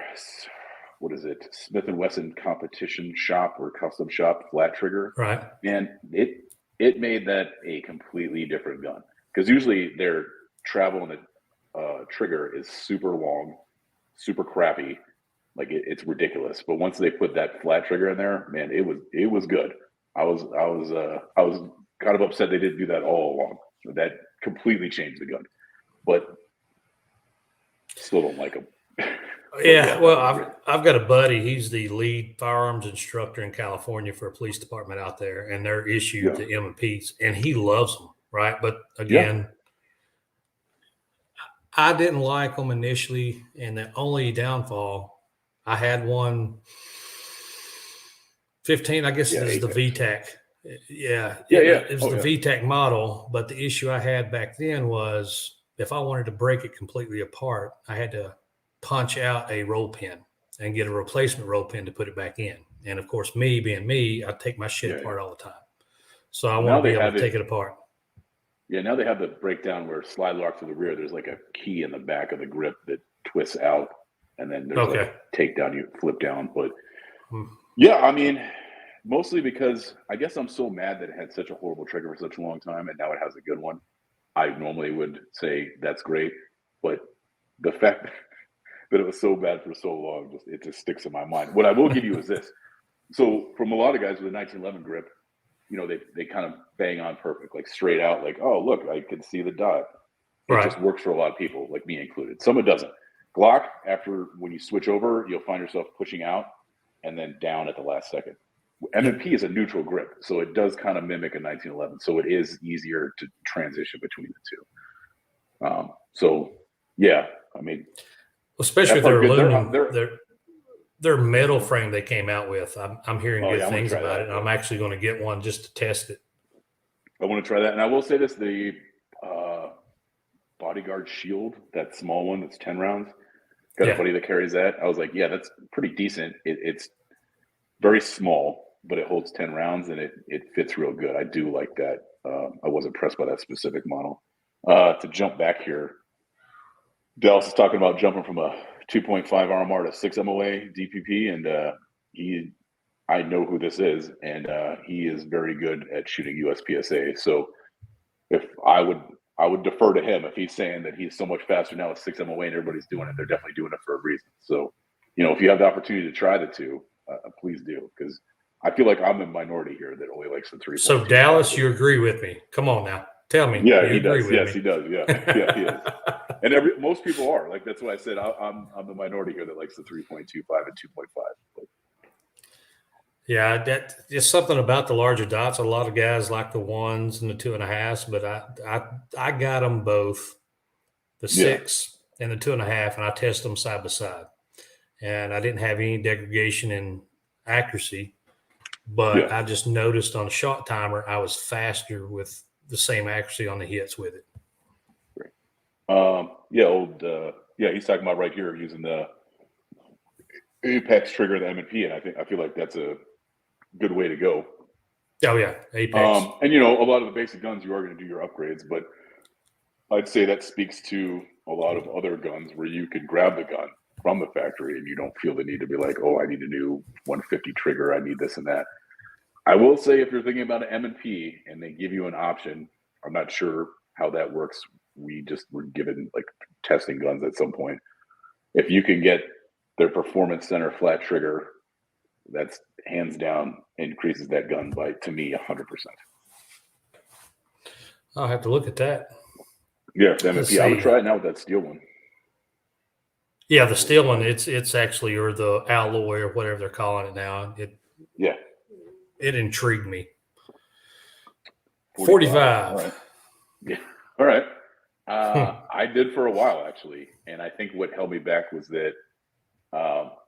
what is it, Smith & Wesson competition shop or custom shop flat trigger. Right. And it made that a completely different gun. Because usually their travel in the trigger is super long, super crappy. Like it's ridiculous. But once they put that flat trigger in there, man, it was good. I was kind of upset they didn't do that all along. So that completely changed the gun. But still don't like them. Yeah, well, I've got a buddy. He's the lead firearms instructor in California for a police department out there, and they're issued the M&Ps, and he loves them, right? But again, I didn't like them initially, and the only downfall, I had one 15, I guess it is the VTAC. It was the VTAC model, but the issue I had back then was if I wanted to break it completely apart, I had to punch out a roll pin and get a replacement roll pin to put it back in. And of course, me being me, I take my shit apart all the time. So I want to be able to take it apart. Yeah, now they have the breakdown where slide lock to the rear. There's like a key in the back of the grip that twists out, and then there's like a takedown you flip down. But yeah, I mean, mostly because I guess I'm so mad that it had such a horrible trigger for such a long time, and now it has a good one. I normally would say that's great, but the fact that it was so bad for so long, it just sticks in my mind. What I will give you is this. So from a lot of guys with a 1911 grip, you know, they kind of bang on perfect, like straight out, like, oh, look, I can see the dot. It just works for a lot of people, like me included. Some it doesn't. Glock, when you switch over, you'll find yourself pushing out and then down at the last second. M&P is a neutral grip, so it does kind of mimic a 1911. So it is easier to transition between the two. So, yeah, I mean, especially their aluminum, their metal frame they came out with. I'm hearing good things about it. And I'm actually going to get one just to test it. I want to try that. And I will say this, the Bodyguard Shield, that small one that's 10 rounds, got a buddy that carries that. I was like, yeah, that's pretty decent. It's very small, but it holds 10 rounds and it fits real good. I do like that. I was impressed by that specific model. To jump back here, Dallas is talking about jumping from a 2.5 RMR to 6 MOA DPP, and I know who this is, and he is very good at shooting USPSA. So if I would defer to him if he's saying that he's so much faster now with 6 MOA and everybody's doing it. They're definitely doing it for a reason. So, you know, if you have the opportunity to try the two, please do, because I feel like I'm a minority here that only likes the 3. So Dallas, you agree with me? Come on now, tell me. Yeah, he does. Yes, he does. Yeah, he is. And most people are like. That's why I said I'm the minority here that likes the 3.25 and 2.5. But. Yeah, that just something about the larger dots. A lot of guys like the 1s and the 2.5s, but I got them both. the Yeah. 6 and the 2.5, and I tested them side by side. And I didn't have any degradation in accuracy, but Yeah. I just noticed on a shot timer, I was faster with the same accuracy on the hits with it. He's talking about right here using the Apex trigger, the M&P, and I feel like that's a good way to go. Oh yeah, Apex. And a lot of the basic guns you are going to do your upgrades, but I'd say that speaks to a lot of other guns where you can grab the gun from the factory and you don't feel the need to be like, oh, I need a new 150 trigger, I need this and that. I will say if you're thinking about an M&P and they give you an option, I'm not sure how that works. We just were given like testing guns at some point. If you can get their performance center flat trigger, that's hands down increases that gun by, to me, 100%. I'll have to look at that. Yeah, the M&P. I would try it now with that steel one. Yeah, the steel one, it's actually, or the alloy or whatever they're calling it now. It intrigued me. 45. All right. Yeah. All right. I did for a while actually, and I think what held me back was that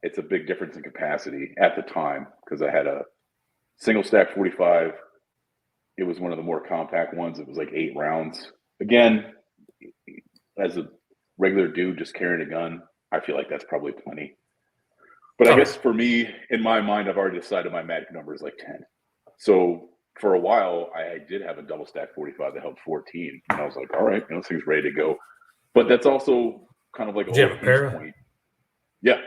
it's a big difference in capacity at the time because I had a single stack 45. It was one of the more compact ones. It was like 8 rounds. Again, as a regular dude just carrying a gun, I feel like that's probably plenty. But I guess for me, in my mind, I've already decided my magic number is like 10. So for a while, I did have a double stack 45 that held 14. And I was like, all right, this thing's ready to go. But that's also kind of like a hinge point. Yeah.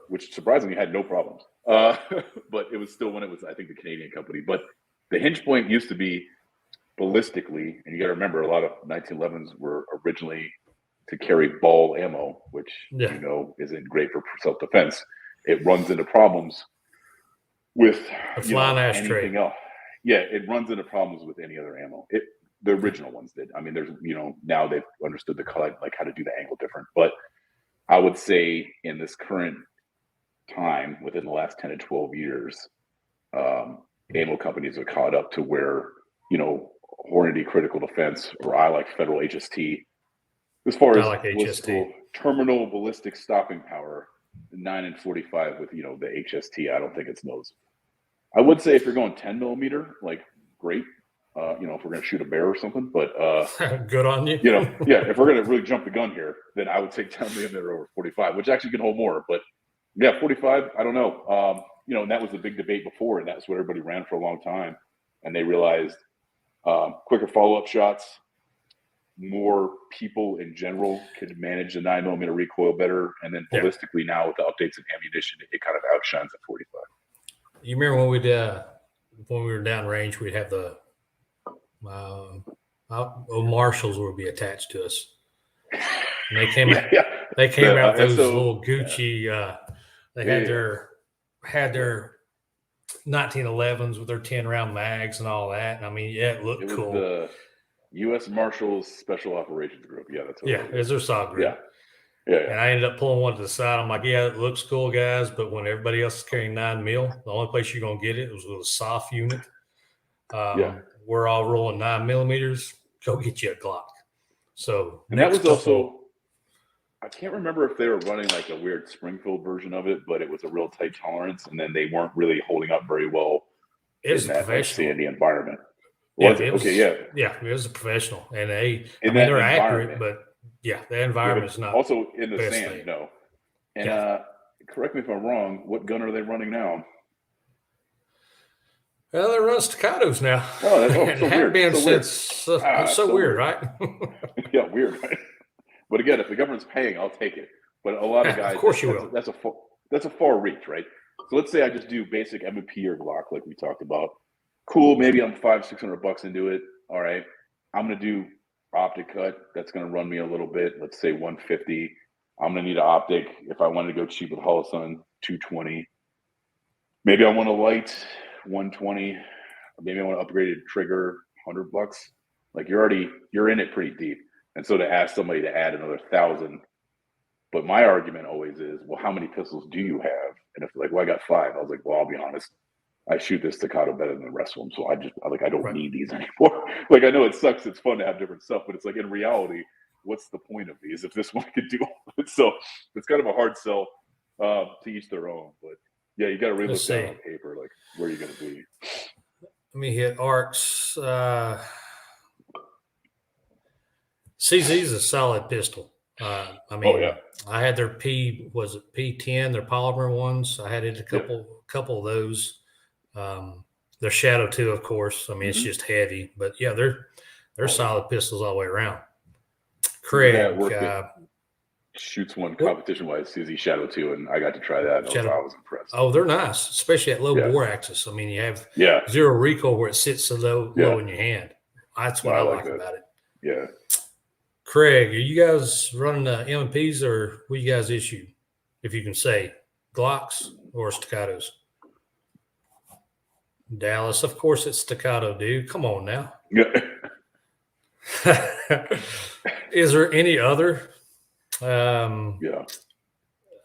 Which surprisingly had no problems. But it was still when it was, I think, the Canadian company. But the hinge point used to be ballistically, and you got to remember, a lot of 1911s were originally to carry ball ammo, which isn't great for self-defense. It runs into problems with anything else. Yeah, it runs into problems with any other ammo. The original ones did. I mean, there's now they've understood the color, like how to do the angle different. But I would say in this current time, within the last 10 to 12 years, ammo companies are caught up to where Hornady Critical Defense, or I like Federal HST. As far as terminal ballistic stopping power, 9 and 45 with the HST, I don't think it's noticeable. I would say if you're going 10 millimeter, like great, if we're going to shoot a bear or something. But good on you. If we're going to really jump the gun here, then I would take 10 millimeter over 45, which actually can hold more. But yeah, 45, I don't know. And that was the big debate before, and that's what everybody ran for a long time. And they realized quicker follow-up shots, more people in general could manage the 9 millimeter recoil better, and then ballistically now with the updates in ammunition, it kind of outshines the 45. You remember when we were downrange, we'd have the marshals would be attached to us, and they came out those little Gucci. They had their 1911s with their 10-round mags and all that. And I mean, it looked cool. The U.S. Marshals Special Operations Group. Yeah, that's what it was their SOG group. Yeah. And I ended up pulling one to the side. I'm like, yeah, it looks cool, guys. But when everybody else is carrying 9 mil, the only place you're going to get it was with a soft unit. We're all rolling 9 millimeters. Go get you a Glock. So, and that was also, I can't remember if they were running like a weird Springfield version of it, but it was a real tight tolerance. And then they weren't really holding up very well in that sandy environment. It was a professional. And they're accurate, but the environment is not. Also in the sand, no. And correct me if I'm wrong, what gun are they running now? Well, they're running staccatos now. Oh, that's so weird. Been so weird, right? Yeah, weird, right? But again, if the government's paying, I'll take it. But a lot of guys, of course you will. That's a far reach, right? So let's say I just do basic M&P or Glock, like we talked about. Cool, maybe I'm $500-600 into it. All right, I'm gonna do Optic cut. That's gonna run me a little bit. Let's say 150. I'm gonna need an Optic if I wanted to go cheap with Holosun, 220. Maybe I want a light 120. Maybe I want to upgrade a trigger, $100. Like you're in it pretty deep. And so to ask somebody to add another 1,000, but my argument always is, well, how many pistols do you have? And if like, well, I got 5. I was like, well, I'll be honest, I shoot this staccato better than the rest of them. So I don't need these anymore. Like, I know it sucks. It's fun to have different stuff, but it's like in reality, what's the point of these if this one could do it? So it's kind of a hard sell, to each their own. But yeah, you got to really look down on paper, like where you're going to be. Let me hit arcs. CZ is a solid pistol. I mean, I had their P10, their polymer ones. I had a couple of those. Their Shadow 2, of course. I mean, it's just heavy, but yeah, they're solid pistols all the way around. Craig shoots one competition wise, CZ Shadow 2, and I got to try that. And I was impressed. Oh, they're nice, especially at low bore axis. I mean, you have zero recoil where it sits so low in your hand. That's what I like about it. Yeah. Craig, are you guys running M&Ps or what you guys issue? If you can say Glocks or staccatos? Dallas, of course it's staccato, dude. Come on now. Yeah. Is there any other?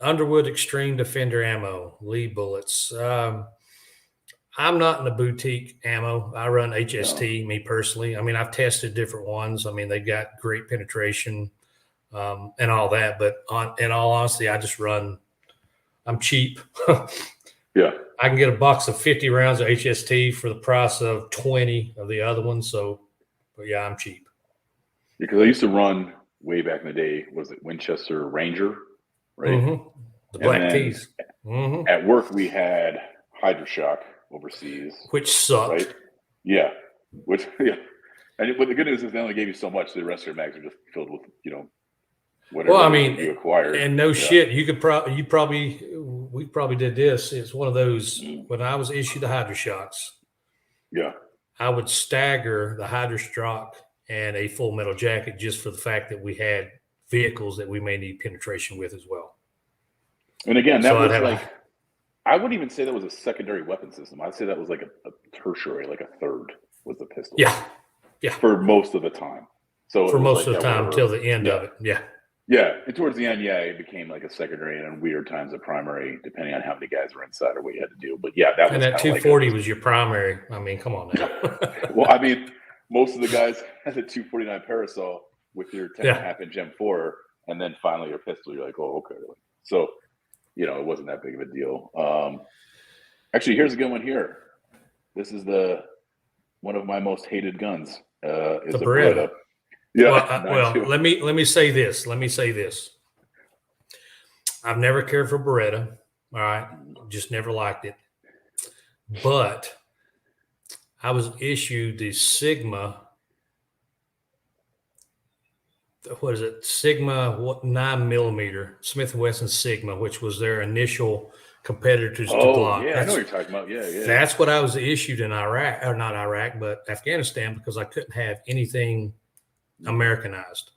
Underwood Extreme Defender ammo, Lee bullets. I'm not in the boutique ammo. I run HST, me personally. I mean, I've tested different ones. I mean, they got great penetration and all that. But in all honesty, I just run. I'm cheap. I can get a box of 50 rounds of HST for the price of 20 of the other ones. So, but yeah, I'm cheap. Because I used to run way back in the day. Was it Winchester Ranger? Right. Mm-hmm. The black tees. Mm-hmm. At work, we had Hydroshock overseas, which sucked. Right? Yeah. And but the good news is they only gave you so much. The rest of your mags are just filled with, whatever you acquired. And no shit, we probably did this. It's one of those when I was issued the Hydroshocks. Yeah. I would stagger the Hydroshock and a full metal jacket just for the fact that we had vehicles that we may need penetration with as well. And again, that was I wouldn't even say that was a secondary weapon system. I'd say that was like a tertiary, like a third was the pistol. Yeah. For most of the time. So for most of the time till the end of it. Yeah. Yeah. And towards the end, it became like a secondary and in weird times a primary, depending on how many guys were inside or what you had to do. But yeah, that was. And that 240 was your primary. I mean, come on now. Well, I mean, most of the guys had a 249 Parasol with your 10.5 inch M4, and then finally your pistol. You're like, oh, okay. So, it wasn't that big of a deal. Actually, here's a good one here. This is one of my most hated guns. Is the Beretta. Yeah. Well, let me say this. I've never cared for Beretta. All right, just never liked it. But I was issued the Sigma. What is it? Sigma 9mm Smith & Wesson Sigma, which was their initial competitors to Glock. Yeah, I know what you're talking about. Yeah. That's what I was issued in Iraq, or not Iraq, but Afghanistan, because I couldn't have anything Americanized.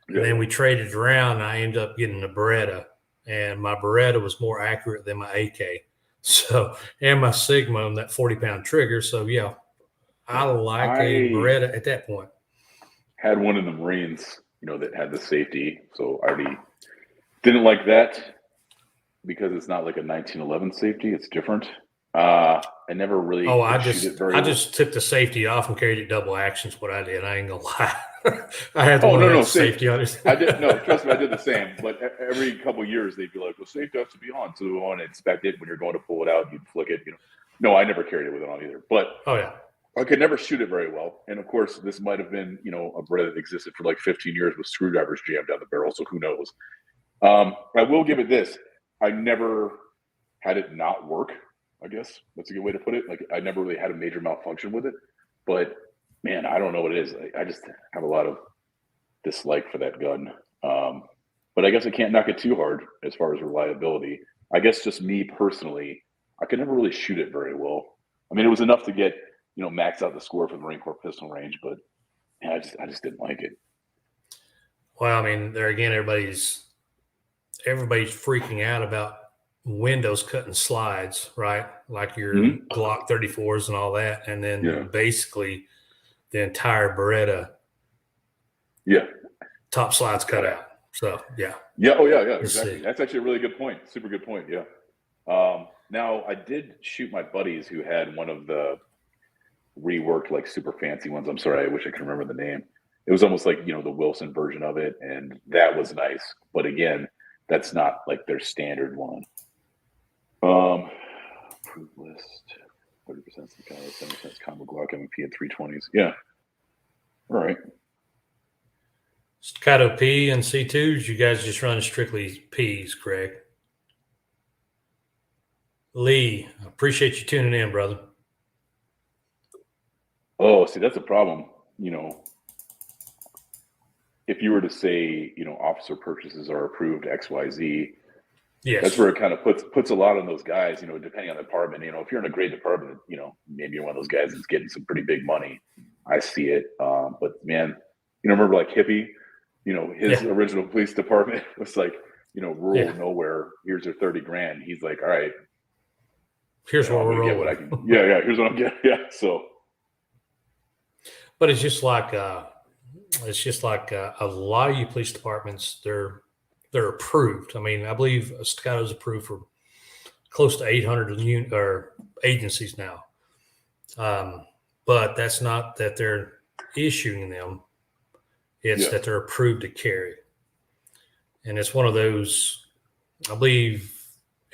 And then we traded around, and I ended up getting a Beretta, and my Beretta was more accurate than my AK. So, and my Sigma on that 40-pound trigger. So, yeah, I like a Beretta at that point. Had one in the Marines, that had the safety. So I already didn't like that because it's not like a 1911 safety. It's different. I never really. I just took the safety off and carried it double actions. What I did, I ain't gonna lie. I had the safety on it. I did trust me, I did the same. But every couple of years, they'd be like, "Well, safety has to be on." So we want to inspect it when you're going to pull it out. You'd flick it. No, I never carried it with it on either. But I could never shoot it very well. And of course, this might have been, a Beretta that existed for like 15 years with screwdrivers jammed down the barrel. So who knows? I will give it this. I never had it not work. I guess that's a good way to put it. Like I never really had a major malfunction with it, but man, I don't know what it is. I just have a lot of dislike for that gun. But I guess I can't knock it too hard as far as reliability. I guess just me personally, I could never really shoot it very well. I mean, it was enough to get, max out the score for the Marine Corps pistol range, but I just didn't like it. Well, I mean, there again, everybody's freaking out about windows cutting slides, right? Like your Glock 34s and all that. And then basically the entire Beretta top slides cut out. So, yeah. Yeah. Oh, yeah. Exactly. That's actually a really good point. Super good point. Yeah. Now, I did shoot my buddies who had one of the reworked, like super fancy ones. I'm sorry, I wish I could remember the name. it was almost like, the Wilson version of it. And that was nice. But again, that's not like their standard one. Approved list, 30% Staccato, 7% combo Glock MP at 320s. Yeah. All right. Staccato P and C2s, you guys just run strictly Ps, correct? Lee, I appreciate you tuning in, brother. Oh, see, that's a problem. If you were to say, officer purchases are approved XYZ, yes, that's where it kind of puts a lot on those guys, depending on the department. If you're in a great department, maybe you're one of those guys that's getting some pretty big money. I see it. But man, remember like Hippie, his original police department was like, rural nowhere. Here's your 30 grand. He's like, all right, here's what we're rolling. What I can. Yeah. Here's what I'm getting. Yeah. So, but it's just like a lot of you police departments. They're approved. I mean, I believe Staccato is approved for close to 800 agencies now. But that's not that they're issuing them. It's that they're approved to carry. And it's one of those, I believe,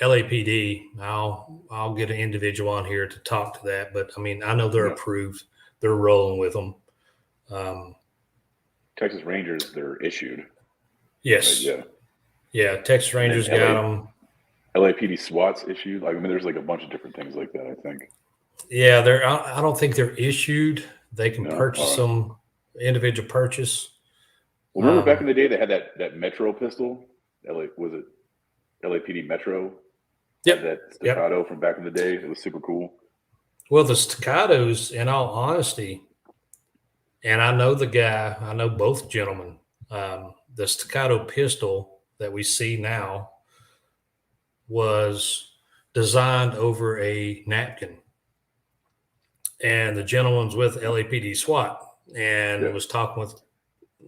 LAPD, I'll get an individual on here to talk to that. But, I mean, I know they're approved. They're rolling with them. Texas Rangers, they're issued. Yes. Right? Yeah, Texas Rangers got them. LAPD SWAT's issued. There's like a bunch of different things like that, I think. Yeah, I don't think they're issued. They can purchase them, individual purchase. Well, remember back in the day they had that Metro pistol? Was it LAPD Metro? Yep. That Staccato from back in the day. It was super cool. Well, the Staccatos, in all honesty, and I know the guy, I know both gentlemen, the Staccato pistol that we see now was designed over a napkin. And the gentleman's with LAPD SWAT and was talking with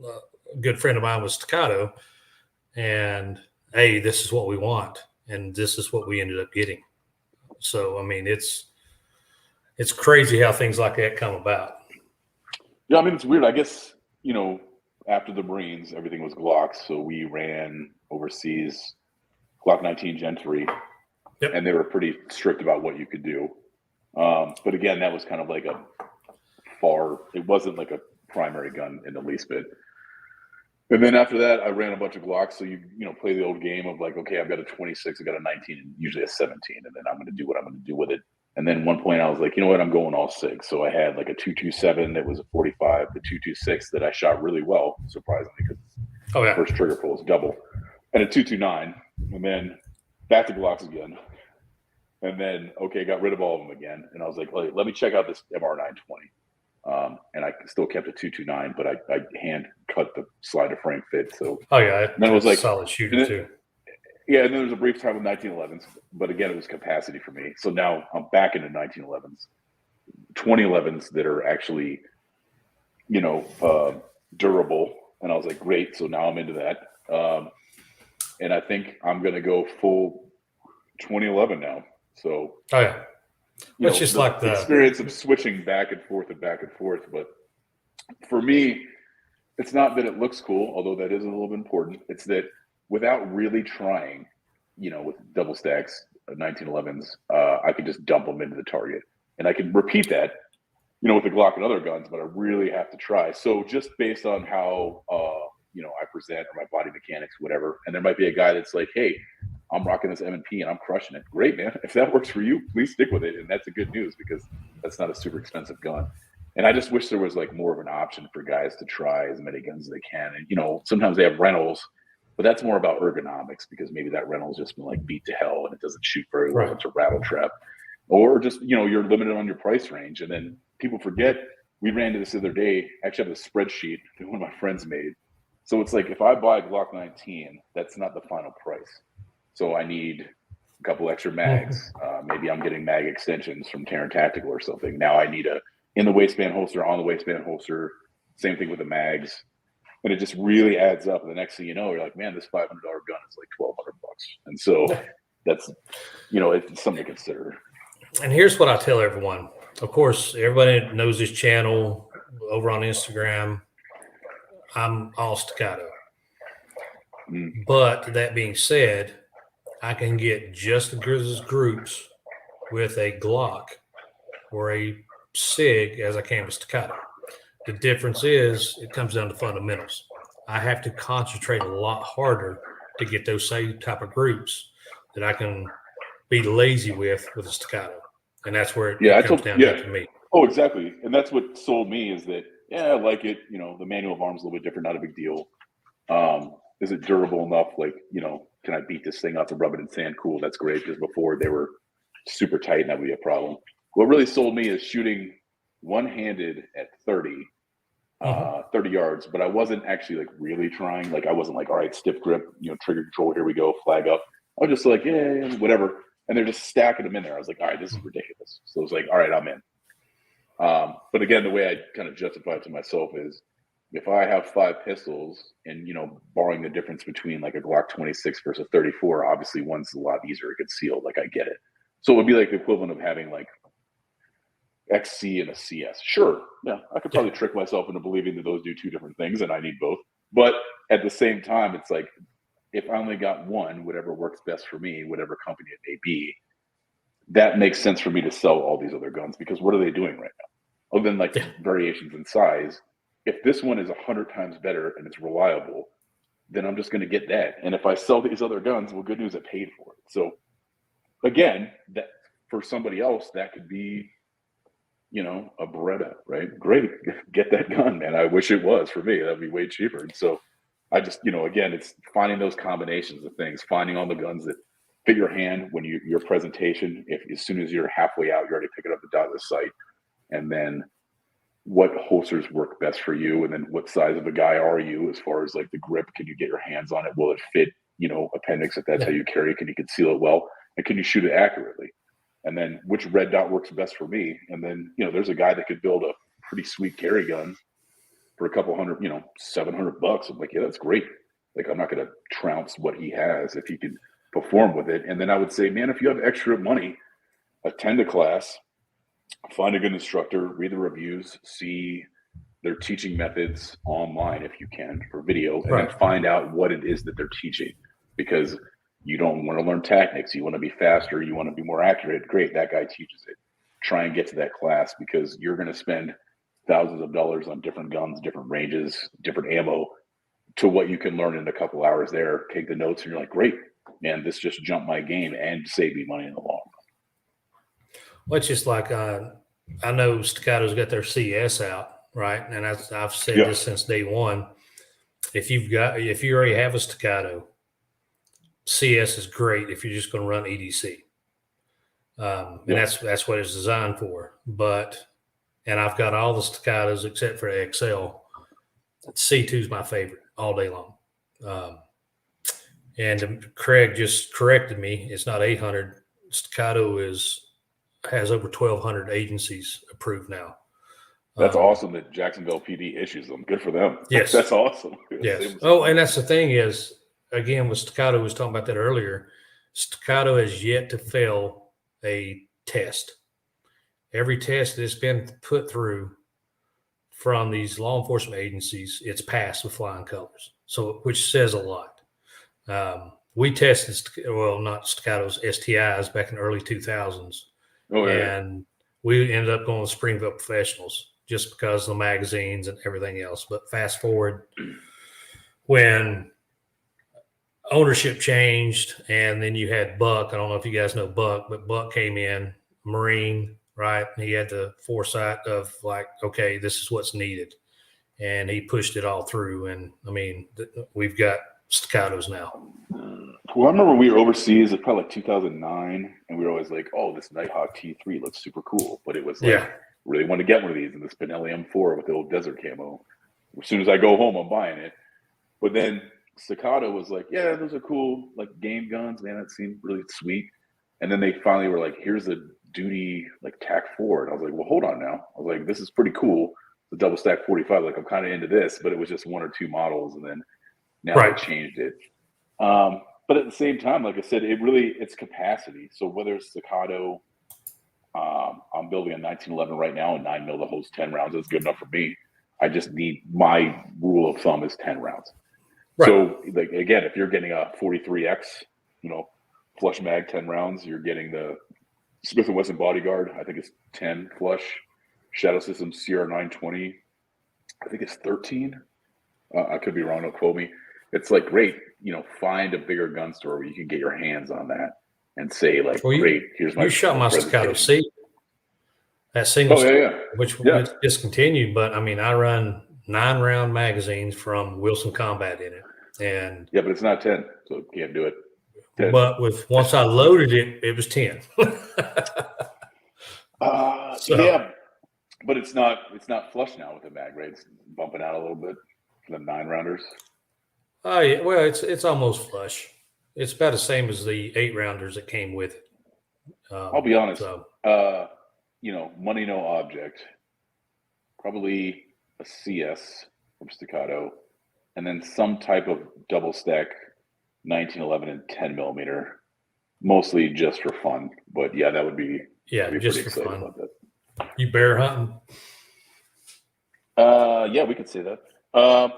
a good friend of mine with Staccato. And, hey, this is what we want. And this is what we ended up getting. So, I mean, it's crazy how things like that come about. Yeah, I mean, it's weird. I guess, after the Marines, everything was Glocks. So we ran overseas Glock 19 Gen 3. Yep. And they were pretty strict about what you could do. But again, that was kind of like it wasn't like a primary gun in the least bit. And then after that, I ran a bunch of Glocks. So you play the old game of like, okay, I've got a 26, I've got a 19, and usually a 17, and then I'm going to do what I'm going to do with it. And then at one point I was like, you know what, I'm going all SIG. So I had like a 227 that was a 45, the 226 that I shot really well, surprisingly, because first trigger pull is double, and a 229, and then back to Glocks again. And then, got rid of all of them again. And I was like, let me check out this MR920. And I still kept a 229, but I hand cut the slider frame fit. So, and then it was like solid shooter too. Yeah, and then there was a brief time with 1911s, but again, it was capacity for me. So now I'm back into 1911s, 2011s that are actually, durable. And I was like, great. So now I'm into that. And I think I'm going to go full 2011 now. So, it's just like the experience of switching back and forth. But for me, it's not that it looks cool, although that is a little bit important. It's that without really trying, with double stacks, 1911s, I could just dump them into the target. And I can repeat that, with the Glock and other guns, but I really have to try. So just based on how, I present or my body mechanics, whatever. And there might be a guy that's like, hey, I'm rocking this M&P and I'm crushing it. Great, man. If that works for you, please stick with it. And that's a good news because that's not a super expensive gun. And I just wish there was like more of an option for guys to try as many guns as they can. And, sometimes they have rentals, but that's more about ergonomics because maybe that rental's just been like beat to hell and it doesn't shoot very well. It's a rattle trap. Or just, you're limited on your price range. And then people forget, we ran into this the other day. I actually have a spreadsheet that one of my friends made. So it's like if I buy a Glock 19, that's not the final price. So I need a couple extra mags. Maybe I'm getting mag extensions from Terran Tactical or something. Now I need a in the waistband holster, on the waistband holster. Same thing with the mags. And it just really adds up. And the next thing you know, you're like, man, this $500 gun is like $1,200. And so that's, it's something to consider. And here's what I tell everyone. Of course, everybody knows this channel over on Instagram. I'm all staccato. Mm. But that being said, I can get just as groups with a Glock or a SIG as I can with staccato. The difference is it comes down to fundamentals. I have to concentrate a lot harder to get those same type of groups that I can be lazy with a staccato. And that's where Yeah, it comes down to for me. Oh, exactly. And that's what sold me is that, yeah, I like it. You know, the manual of arms is a little bit different, not a big deal. Is it durable enough? Like, you know, can I beat this thing out to rub it in sand? Cool, that's great. Because before they were super tight and that would be a problem. What really sold me is shooting one-handed at 30, 30 yards, but I wasn't actually like really trying. Like I wasn't like, all right, stiff grip, you know, trigger control, here we go, flag up. I was just like, yeah, whatever. And they're just stacking them in there. I was like, all right, this is ridiculous. So it was like, all right, I'm in. But again, the way I kind of justify it to myself is if I have 5 pistols and, you know, barring the difference between like a Glock 26 versus a 34, obviously one's a lot easier to conceal. Like I get it. So it would be like the equivalent of having like XC and a CS. Sure. Yeah. I could probably trick myself into believing that those do 2 different things and I need both. But at the same time, it's like, if I only got one, whatever works best for me, whatever company it may be, that makes sense for me to sell all these other guns because what are they doing right now? Other than like variations in size, if this one is 100 times better and it's reliable, then I'm just going to get that. And if I sell these other guns, well, good news, I paid for it. So again, that for somebody else, that could be, you know, a Beretta, right? Great, get that gun, man. I wish it was for me. That'd be way cheaper. And so I just, you know, again, it's finding those combinations of things, finding all the guns that fit your hand when your presentation. If as soon as you're halfway out, you're already picking up the dot of the sight, and then what holsters work best for you, and then what size of a guy are you as far as like the grip? Can you get your hands on it? Will it fit, you know, appendix if that's how you carry? Can you conceal it well? And can you shoot it accurately? And then which red dot works best for me? And then, you know, there's a guy that could build a pretty sweet carry gun for a couple hundred, you know, $700. I'm like, yeah, that's great. Like, I'm not going to trounce what he has if he can perform with it. And then I would say, man, if you have extra money, attend a class, find a good instructor, read the reviews, see their teaching methods online if you can for video, and then find out what it is that they're teaching. Because you don't want to learn tactics. You want to be faster. You want to be more accurate. Great. That guy teaches it. Try and get to that class because you're going to spend thousands of dollars on different guns, different ranges, different ammo to what you can learn in a couple hours there. Take the notes and you're like, great, man, this just jumped my game and saved me money in the long run. Well, it's just like I know Staccato's got their CS out, right? And I've said this since day one. If you already have a Staccato, CS is great if you're just going to run EDC. And that's what it's designed for. And I've got all the Staccatos except for XL. C2 is my favorite all day long. And Craig just corrected me. It's not 800. Staccato has over 1,200 agencies approved now. That's awesome that Jacksonville PD issues them. Good for them. Yes. That's awesome. Yes. Oh, and that's the thing is, again, with Staccato, was talking about that earlier. Staccato has yet to fail a test. Every test that's been put through from these law enforcement agencies, it's passed with flying colors. So, which says a lot. We tested, not Staccatos, STIs back in the early 2000s. And we ended up going with Springfield Professionals just because of the magazines and everything else. But fast forward, when ownership changed and then you had Buck. I don't know if you guys know Buck, but Buck came in, Marine, right? And he had the foresight of like, okay, this is what's needed. And he pushed it all through. And I mean, we've got Staccatos now. Well, I remember we were overseas, it's probably like 2009, and we were always like, oh, this Nighthawk T3 looks super cool. But it was like, really want to get one of these, and this Benelli M4 with the old desert camo. As soon as I go home, I'm buying it. But then Staccato was like, yeah, those are cool, like game guns, man, that seemed really sweet. And then they finally were like, here's a duty like TAC 4. And I was like, well, hold on now. I was like, this is pretty cool. The double stack 45, like I'm kind of into this, but it was just 1 or 2 models, and then now they changed it. But at the same time, like I said, it's capacity. So whether it's Staccato, I'm building a 1911 right now, and 9mm that holds 10 rounds. That's good enough for me. I just need, my rule of thumb is 10 rounds. Right. So like, again, if you're getting a 43X, flush mag 10 rounds, you're getting the Smith & Wesson Bodyguard. I think it's 10 flush. Shadow Systems CR 920. I think it's 13. I could be wrong. Don't quote me. It's like, great. Find a bigger gun store where you can get your hands on that and say like, great. Here's my. You shot my Staccato C. That single, which discontinued, but I mean, I run 9-round magazines from Wilson Combat in it, and but it's not 10, so you can't do it. 10. But once I loaded it, it was 10. Yeah, but it's not flush now with the mag, right? It's bumping out a little bit for the 9-rounders. Oh yeah, well, it's almost flush. It's about the same as the 8-rounders that came with it. I'll be honest. Money no object, probably a CS from Staccato, and then some type of double stack 1911 and 10 millimeter, mostly just for fun. But yeah, that would be just for fun. About that. You bear hunting? Yeah, we could say that. I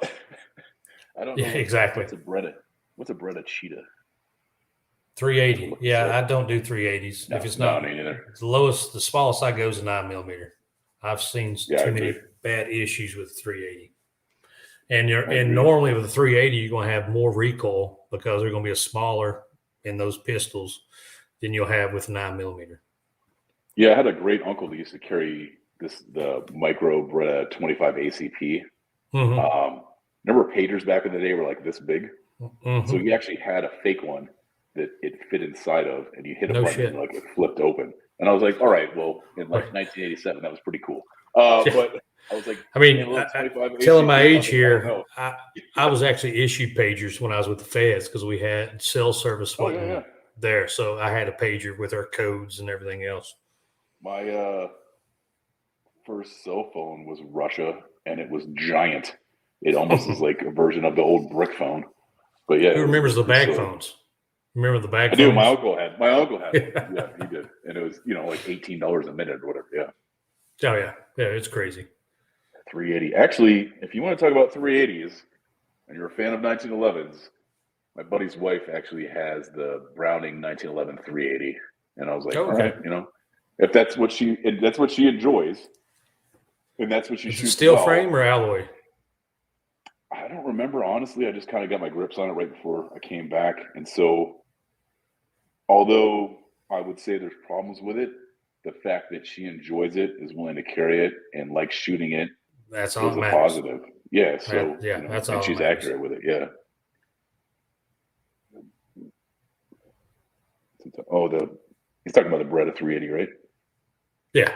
don't know. Yeah, exactly. What's a Beretta Cheetah? 380. Yeah, I don't do 380s. No, if it's not, the smallest I go is a 9 millimeter. I've seen too many bad issues with 380. And normally with a 380, you're going to have more recoil because they're going to be a smaller in those pistols than you'll have with a 9 millimeter. Yeah, I had a great uncle that used to carry the micro Beretta 25 ACP. Mm-hmm. Remember pagers back in the day were like this big? Mm-hmm. So he actually had a fake one that it fit inside of, and you hit a button and like it flipped open. And I was like, all right, well, in like 1987, that was pretty cool. But I was like, I mean, telling my age here, I was actually issued pagers when I was with the feds because we had cell service there. So I had a pager with our codes and everything else. My first cell phone was Russia, and it was giant. It almost is like a version of the old brick phone. But yeah, who remembers the bag phones? Remember the bag phones? I do. My uncle had it. Yeah, he did. And it was, like $18 a minute or whatever. Yeah. Oh, yeah. Yeah, it's crazy. 380. Actually, if you want to talk about 380s and you're a fan of 1911s, my buddy's wife actually has the Browning 1911 380. And I was like, all right, if that's what she enjoys, and that's what she shoots. Steel frame or alloy? I don't remember, honestly. I just kind of got my grips on it right before I came back. And so, although I would say there's problems with it, the fact that she enjoys it, is willing to carry it, and likes shooting it, that's all is a positive. Yeah. So, that's all. And she's accurate with it. Yeah. He's talking about the Beretta 380, right? Yeah.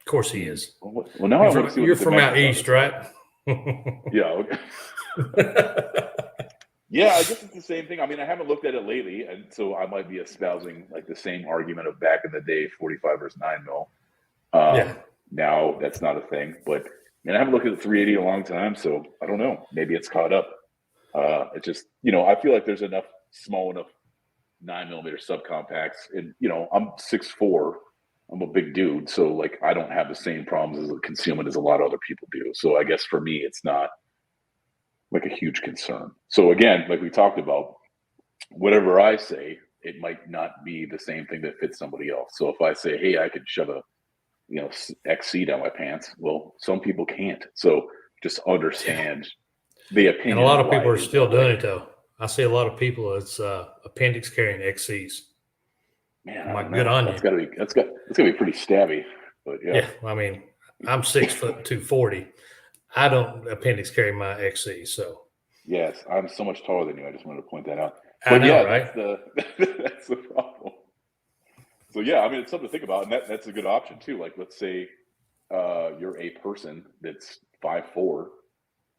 Of course he is. Well, now you're from out east, right? Yeah. Okay. Yeah, I guess it's the same thing. I mean, I haven't looked at it lately, and so I might be espousing like the same argument of back in the day, 45 versus 9 mil. Now that's not a thing, but I haven't looked at the 380 in a long time, so I don't know. Maybe it's caught up. It just, I feel like there's enough small enough 9 millimeter subcompacts, and I'm 6'4". I'm a big dude, so like I don't have the same problems as concealment as a lot of other people do. So I guess for me, it's not like a huge concern. So again, like we talked about, whatever I say, it might not be the same thing that fits somebody else. So if I say, hey, I could shove a XC down my pants, well, some people can't. So just understand the opinion. And a lot of people are still doing it though. I see a lot of people. It's appendix carrying XCs. Man, I'm like, good on you. That's gotta be pretty stabby. But yeah. I mean, I'm 6 foot 240. I don't appendix carry my XC. So yes, I'm so much taller than you. I just wanted to point that out. But I know, right? That's the problem. So yeah, I mean, it's something to think about, and that's a good option too. Like, let's say you're a person that's 5'4"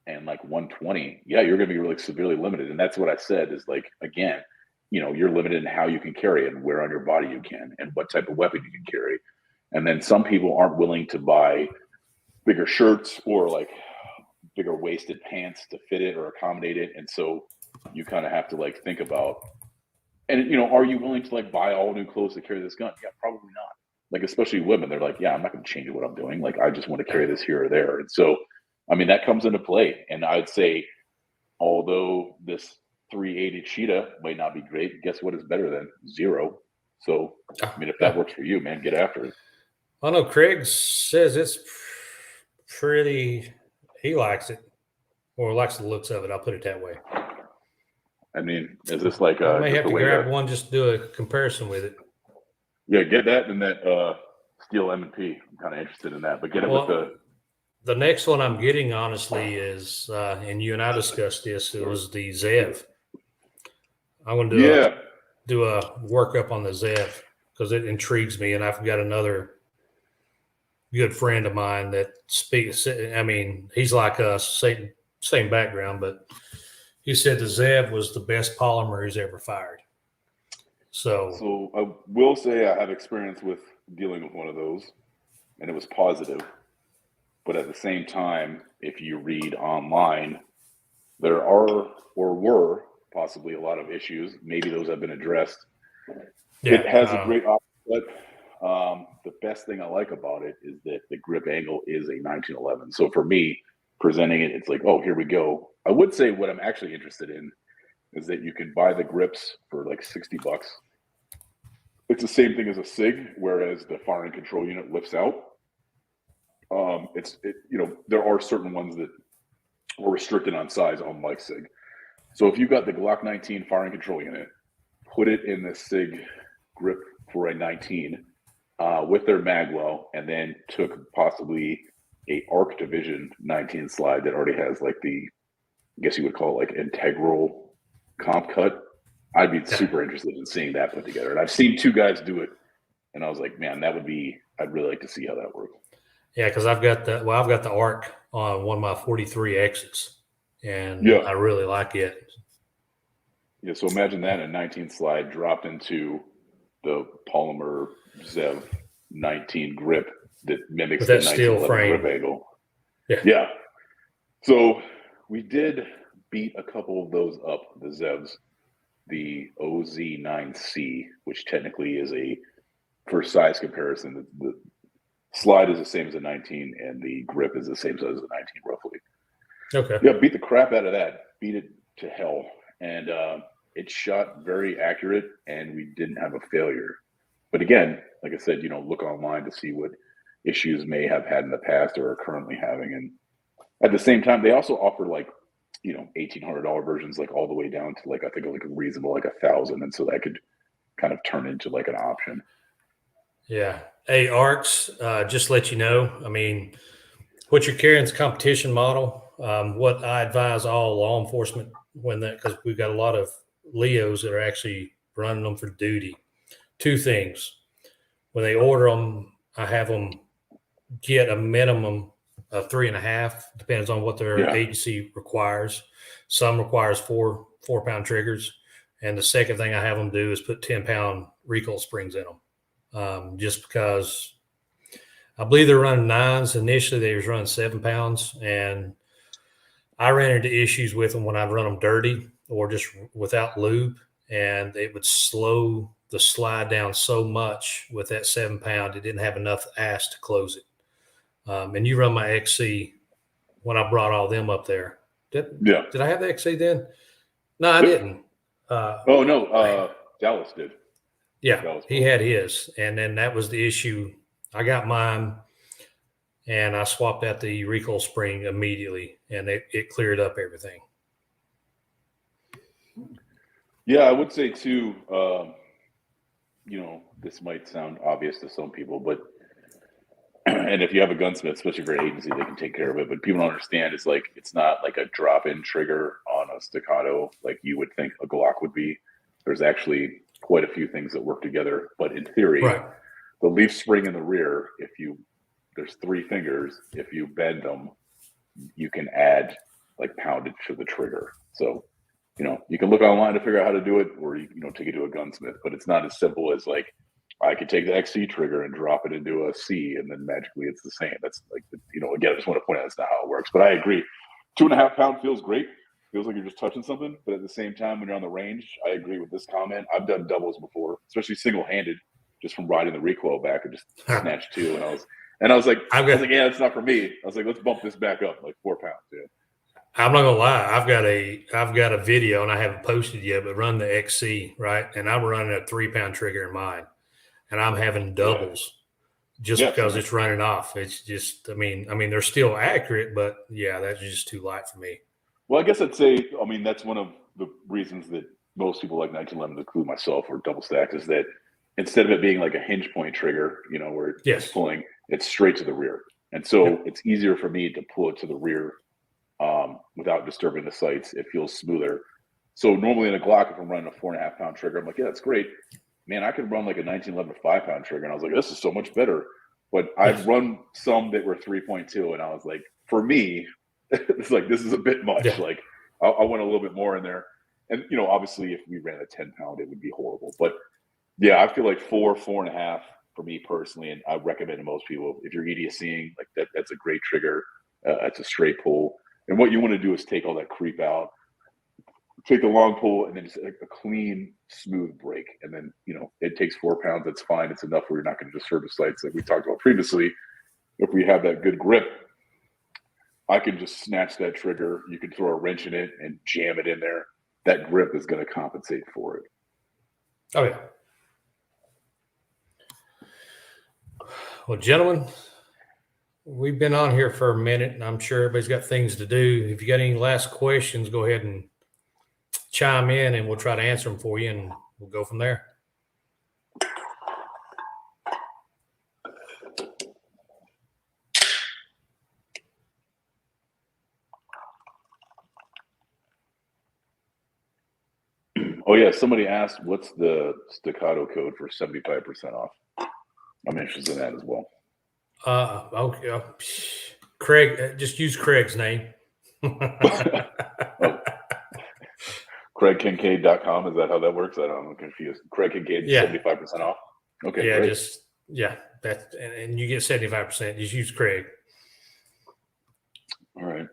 and like 120. Yeah, you're going to be really severely limited, and that's what I said. Is like, again, you're limited in how you can carry it and where on your body you can, and what type of weapon you can carry. And then some people aren't willing to buy bigger shirts or like bigger waisted pants to fit it or accommodate it, and so you kind of have to like think about. And, are you willing to like buy all new clothes to carry this gun? Yeah, probably not. Like, especially women, they're like, yeah, I'm not going to change what I'm doing. Like, I just want to carry this here or there. And so I mean, that comes into play. And I'd say, although this 380 Cheetah might not be great, guess what is better than 0? So, I mean, if that works for you, man, get after it. I know Craig says it's pretty, he likes it, or likes the looks of it. I'll put it that way. I mean, is this like I may have to grab one just to do a comparison with it. Yeah, get that and that Steel M&P. I'm kind of interested in that, but get it with the next one I'm getting, honestly, is, and you and I discussed this, it was the Zev. I want to do a workup on the Zev because it intrigues me, and I've got another good friend of mine that speaks. I mean, he's like us, same background, but he said the Zev was the best polymer he's ever fired. So I will say I have experience with dealing with one of those, and it was positive. But at the same time, if you read online, there are or were possibly a lot of issues. Maybe those have been addressed. Yeah, it has a great offset. The best thing I like about it is that the grip angle is a 1911. So for me, presenting it, it's like, oh, here we go. I would say what I'm actually interested in is that you can buy the grips for like $60. It's the same thing as a SIG, whereas the firing control unit lifts out. There are certain ones that are restricted on size, unlike SIG. So if you got the Glock 19 firing control unit, put it in the SIG grip for a 19 with their magwell, and then took possibly a ARC Division 19 slide that already has like the, I guess you would call it like integral comp cut, I'd be super interested in seeing that put together. And I've seen 2 guys do it, and I was like, man, I'd really like to see how that works. Yeah, because I've got the ARC on one of my 43Xs, and I really like it. Yeah, so imagine that a 19 slide dropped into the polymer Zev 19 grip that mimics the steel frame grip angle. Yeah. So we did beat a couple of those up, the Zevs, the OZ9C, which technically is for size comparison, the slide is the same as a 19 and the grip is the same as a 19 roughly. Okay. Yeah, beat the crap out of that. Beat it to hell. And it shot very accurate, and we didn't have a failure. But again, like I said, look online to see what issues may have had in the past or are currently having. And at the same time, they also offer like, $1,800 versions, like all the way down to like, I think like a reasonable, like $1,000. And so that could kind of turn into like an option. Yeah. Hey, ARCs, just let you know, I mean, what you're carrying is a competition model. What I advise all law enforcement because we've got a lot of Leos that are actually running them for duty. 2 things. When they order them, I have them get a minimum of 3.5, depends on what their agency requires. Some requires 4-pound triggers. And the second thing I have them do is put 10-pound recoil springs in them. Just because I believe they're running 9s. Initially, they was running 7 pounds. And I ran into issues with them when I'd run them dirty or just without lube. And it would slow the slide down so much with that 7-pound. It didn't have enough ass to close it. And you run my XC when I brought all them up there. Did I have the XC then? No, I didn't. Dallas did. Yeah, he had his. And then that was the issue. I got mine, and I swapped out the recoil spring immediately, and it cleared up everything. Yeah, I would say too, this might sound obvious to some people, but and if you have a gunsmith, especially for an agency, they can take care of it. But people don't understand it's not like a drop-in trigger on a staccato like you would think a Glock would be. There's actually quite a few things that work together. But in theory, the leaf spring in the rear, there's 3 fingers. If you bend them, you can add like poundage to the trigger. So, you can look online to figure out how to do it, or take it to a gunsmith. But it's not as simple as like, I could take the XC trigger and drop it into a C, and then magically it's the same. That's like, again, I just want to point out that's not how it works. But I agree. 2.5 pound feels great. Feels like you're just touching something. But at the same time, when you're on the range, I agree with this comment. I've done doubles before, especially single-handed, just from riding the recoil back and just snatch 2. And And I was like, yeah, it's not for me. I was like, let's bump this back up like 4 pounds. Yeah. I'm not gonna lie. I've got a video and I haven't posted yet, but run the XC, right? And I'm running a 3-pound trigger in mine, and I'm having doubles just because it's running off. It's just, I mean, they're still accurate, but yeah, that's just too light for me. Well, I guess I'd say, I mean, that's one of the reasons that most people like 1911, include myself, or double stacks, is that instead of it being like a hinge point trigger, you know, where it's pulling, it's straight to the rear. And so it's easier for me to pull it to the rear without disturbing the sights. It feels smoother. So normally in a Glock, if I'm running a 4.5 pound trigger, I'm like, yeah, that's great. Man, I could run like a 1911 5-pound trigger. And I was like, this is so much better. But I've run some that were 3.2, and I was like, for me, it's like, this is a bit much. Yeah. Like I want a little bit more in there. And, you know, obviously if we ran a 10-pound, it would be horrible. But yeah, I feel like 4.5 for me personally. And I recommend to most people, if you're EDCing, like that's a great trigger. It's a straight pull. And what you want to do is take all that creep out, take the long pull, and then just like a clean, smooth break. And then, you know, it takes 4 pounds. That's fine. It's enough where you're not going to disturb the sights like we talked about previously. If we have that good grip, I can just snatch that trigger. You can throw a wrench in it and jam it in there. That grip is going to compensate for it. Oh, yeah. Well, gentlemen, we've been on here for a minute, and I'm sure everybody's got things to do. If you got any last questions, go ahead and chime in, and we'll try to answer them for you, and we'll go from there. Oh, yeah. Somebody asked, what's the staccato code for 75% off? I'm interested in that as well. Okay. Craig, just use Craig's name. CraigKincaid.com. Is that how that works? I'm confused. Craig Kincaid, 75% off. Okay. Yeah. Great. That, and you get 75%. Just use Craig. All right.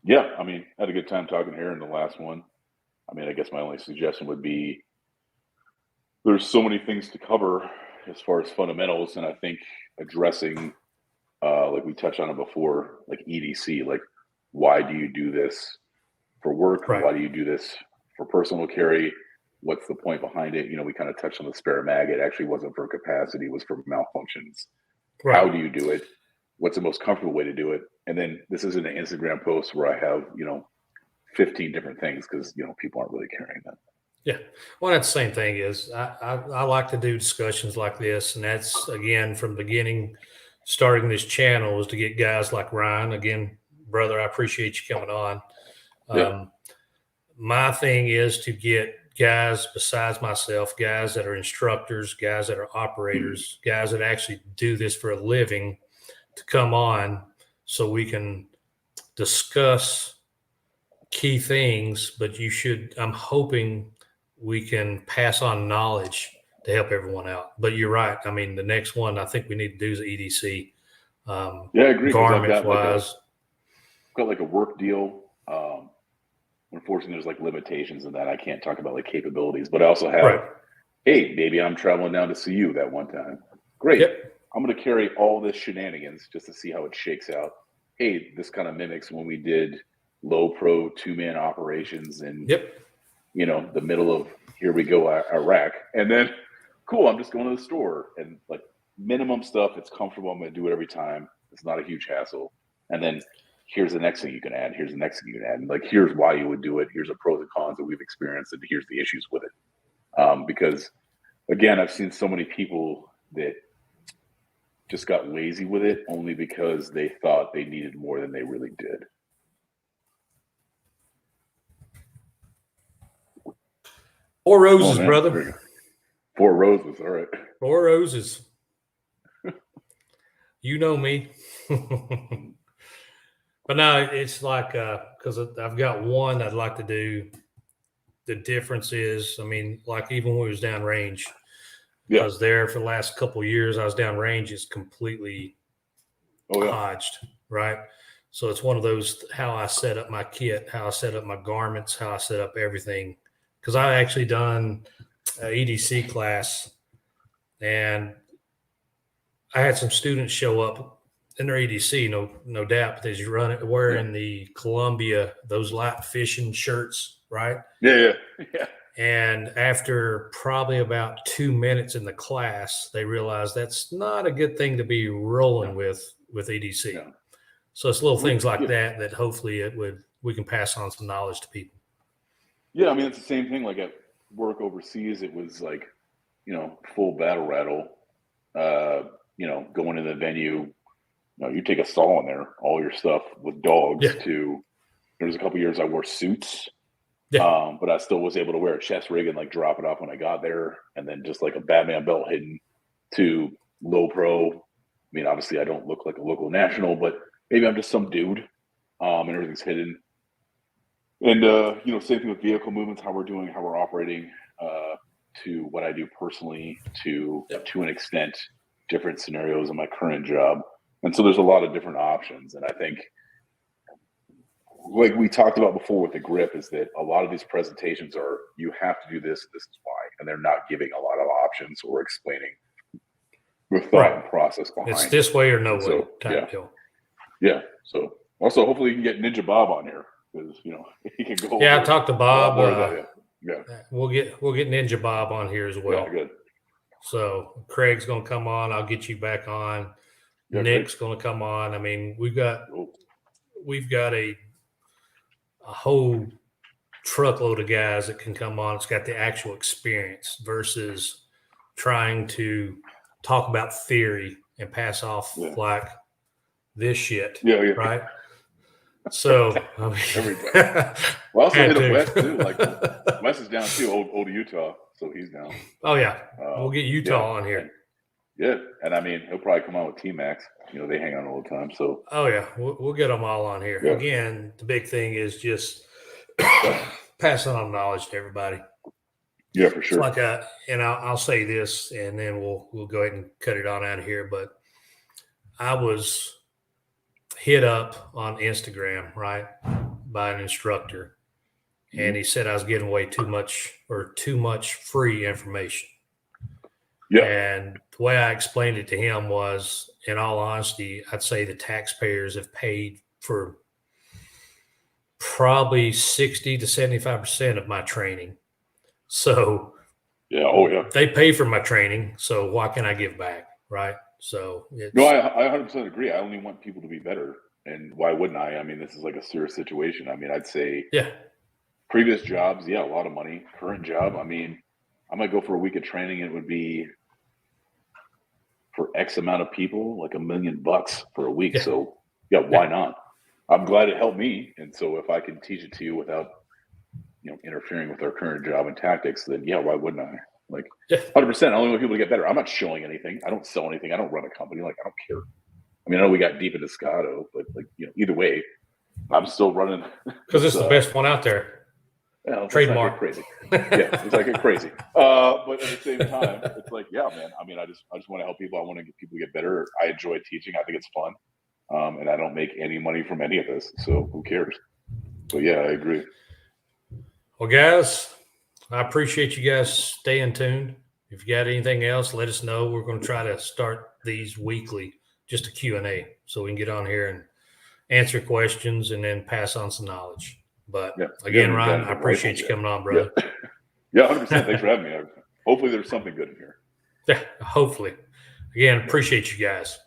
Yeah. I mean, I had a good time talking here in the last one. I mean, I guess my only suggestion would be there's so many things to cover as far as fundamentals. And I think addressing, like we touched on it before, like EDC, like why do you do this for work? Right. Why do you do this for personal carry? What's the point behind it? You know, we kind of touched on the spare mag. It actually wasn't for capacity, it was for malfunctions. Right. How do you do it? What's the most comfortable way to do it? And then this isn't an Instagram post where I have, 15 different things, because, people aren't really carrying them. Yeah. Well, that's the same thing is I like to do discussions like this. And that's, again, from the beginning, starting this channel is to get guys like Ryan. Again, brother, I appreciate you coming on. Yeah. My thing is to get guys besides myself, guys that are instructors, guys that are operators, guys that actually do this for a living, to come on so we can discuss key things. But I'm hoping we can pass on knowledge to help everyone out. But you're right. I mean, the next one I think we need to do is the EDC. Yeah, I agree. Garment wise. I've got like a work deal. Unfortunately, there's like limitations in that. I can't talk about like capabilities, but I also have, hey, maybe I'm traveling down to see you that one time. Great. Yep. I'm going to carry all this shenanigans just to see how it shakes out. Hey, this kind of mimics when we did low pro 2-man operations in, the middle of, here we go, Iraq. And then, cool, I'm just going to the store and like minimum stuff. It's comfortable. I'm going to do it every time. It's not a huge hassle. And then here's the next thing you can add. Here's the next thing you can add. And like, here's why you would do it. Here's the pros and cons that we've experienced. And here's the issues with it. Because again, I've seen so many people that just got lazy with it only because they thought they needed more than they really did. Four roses, brother. 4 roses. All right. 4 roses. You know me. But no, it's like, because I've got one I'd like to do. The difference is, I mean, like even when we was downrange, I was there for the last couple of years. I was downrange. It's completely hodged, right? So it's one of those, how I set up my kit, how I set up my garments, how I set up everything. Because I actually done an EDC class, and I had some students show up in their EDC, no doubt, but as you run it, wearing the Columbia, those light fishing shirts, right? Yeah. And after probably about 2 minutes in the class, they realized that's not a good thing to be rolling with EDC. Yeah. So it's little things like that hopefully we can pass on some knowledge to people. Yeah, I mean, it's the same thing. Like at work overseas, it was like, full battle rattle. Going to the venue, you take a stall in there, all your stuff with dogs. To there was a couple years I wore suits, but I still was able to wear a chest rig and like drop it off when I got there, and then just like a Batman belt hidden to low pro. I mean, obviously I don't look like a local national, but maybe I'm just some dude, and everything's hidden. And same thing with vehicle movements, how we're operating, to what I do personally, to an extent, different scenarios in my current job. And so there's a lot of different options. And I think, like we talked about before with the grip, is that a lot of these presentations are, you have to do this is why, and they're not giving a lot of options or explaining the thought and process behind it's this way or no way. So, yeah. So also hopefully you can get Ninja Bob on here, because he can go. Yeah, I talked to Bob. Yeah, we'll get Ninja Bob on here as well. Yeah, good. So Craig's going to come on. I'll get you back on. Yeah, Nick's going to come on. I mean, we've got a whole truckload of guys that can come on. It's got the actual experience versus trying to talk about theory and pass off like this shit. Yeah. Right. So I mean, every day. Well, also hit up Wes too. Like Wes is down too, old Utah, so he's down. Oh yeah, we'll get Utah on here. Yeah, and I mean he'll probably come on with T-Max. They hang on all the time. So we'll get them all on here. Again, the big thing is just passing on knowledge to everybody. Yeah, for sure. It's like I'll say this, and then we'll go ahead and cut it on out of here. But I was hit up on Instagram, right, by an instructor, and he said I was giving away too much free information. Yeah. And the way I explained it to him was, in all honesty, I'd say the taxpayers have paid for probably 60 to 75% of my training. So they pay for my training. So why can't I give back? Right. So no, I 100% agree. I only want people to be better. And why wouldn't I? I mean, this is like a serious situation. I mean, I'd say previous jobs, a lot of money. Current job, I mean, I might go for a week of training and it would be for X amount of people, like $1 million for a week. So why not? I'm glad it helped me. And so if I can teach it to you without, interfering with our current job and tactics, then why wouldn't I? Like 100%. I only want people to get better. I'm not showing anything. I don't sell anything. I don't run a company. Like, I don't care. I mean, I know we got deep into Scotto, but either way, I'm still running. Because it's the best one out there. Well, trademark. Crazy. It's like crazy. But at the same time, it's like, man. I mean, I just want to help people. I want to get people to get better. I enjoy teaching. I think it's fun. And I don't make any money from any of this. So who cares? But I agree. Well, guys, I appreciate you guys staying tuned. If you got anything else, let us know. We're going to try to start these weekly, just a Q&A, so we can get on here and answer questions and then pass on some knowledge. But again, Ryan, I appreciate you coming on, brother. Yeah, 100%. Thanks for having me. Hopefully there's something good in here. Yeah, hopefully. Again, appreciate you guys.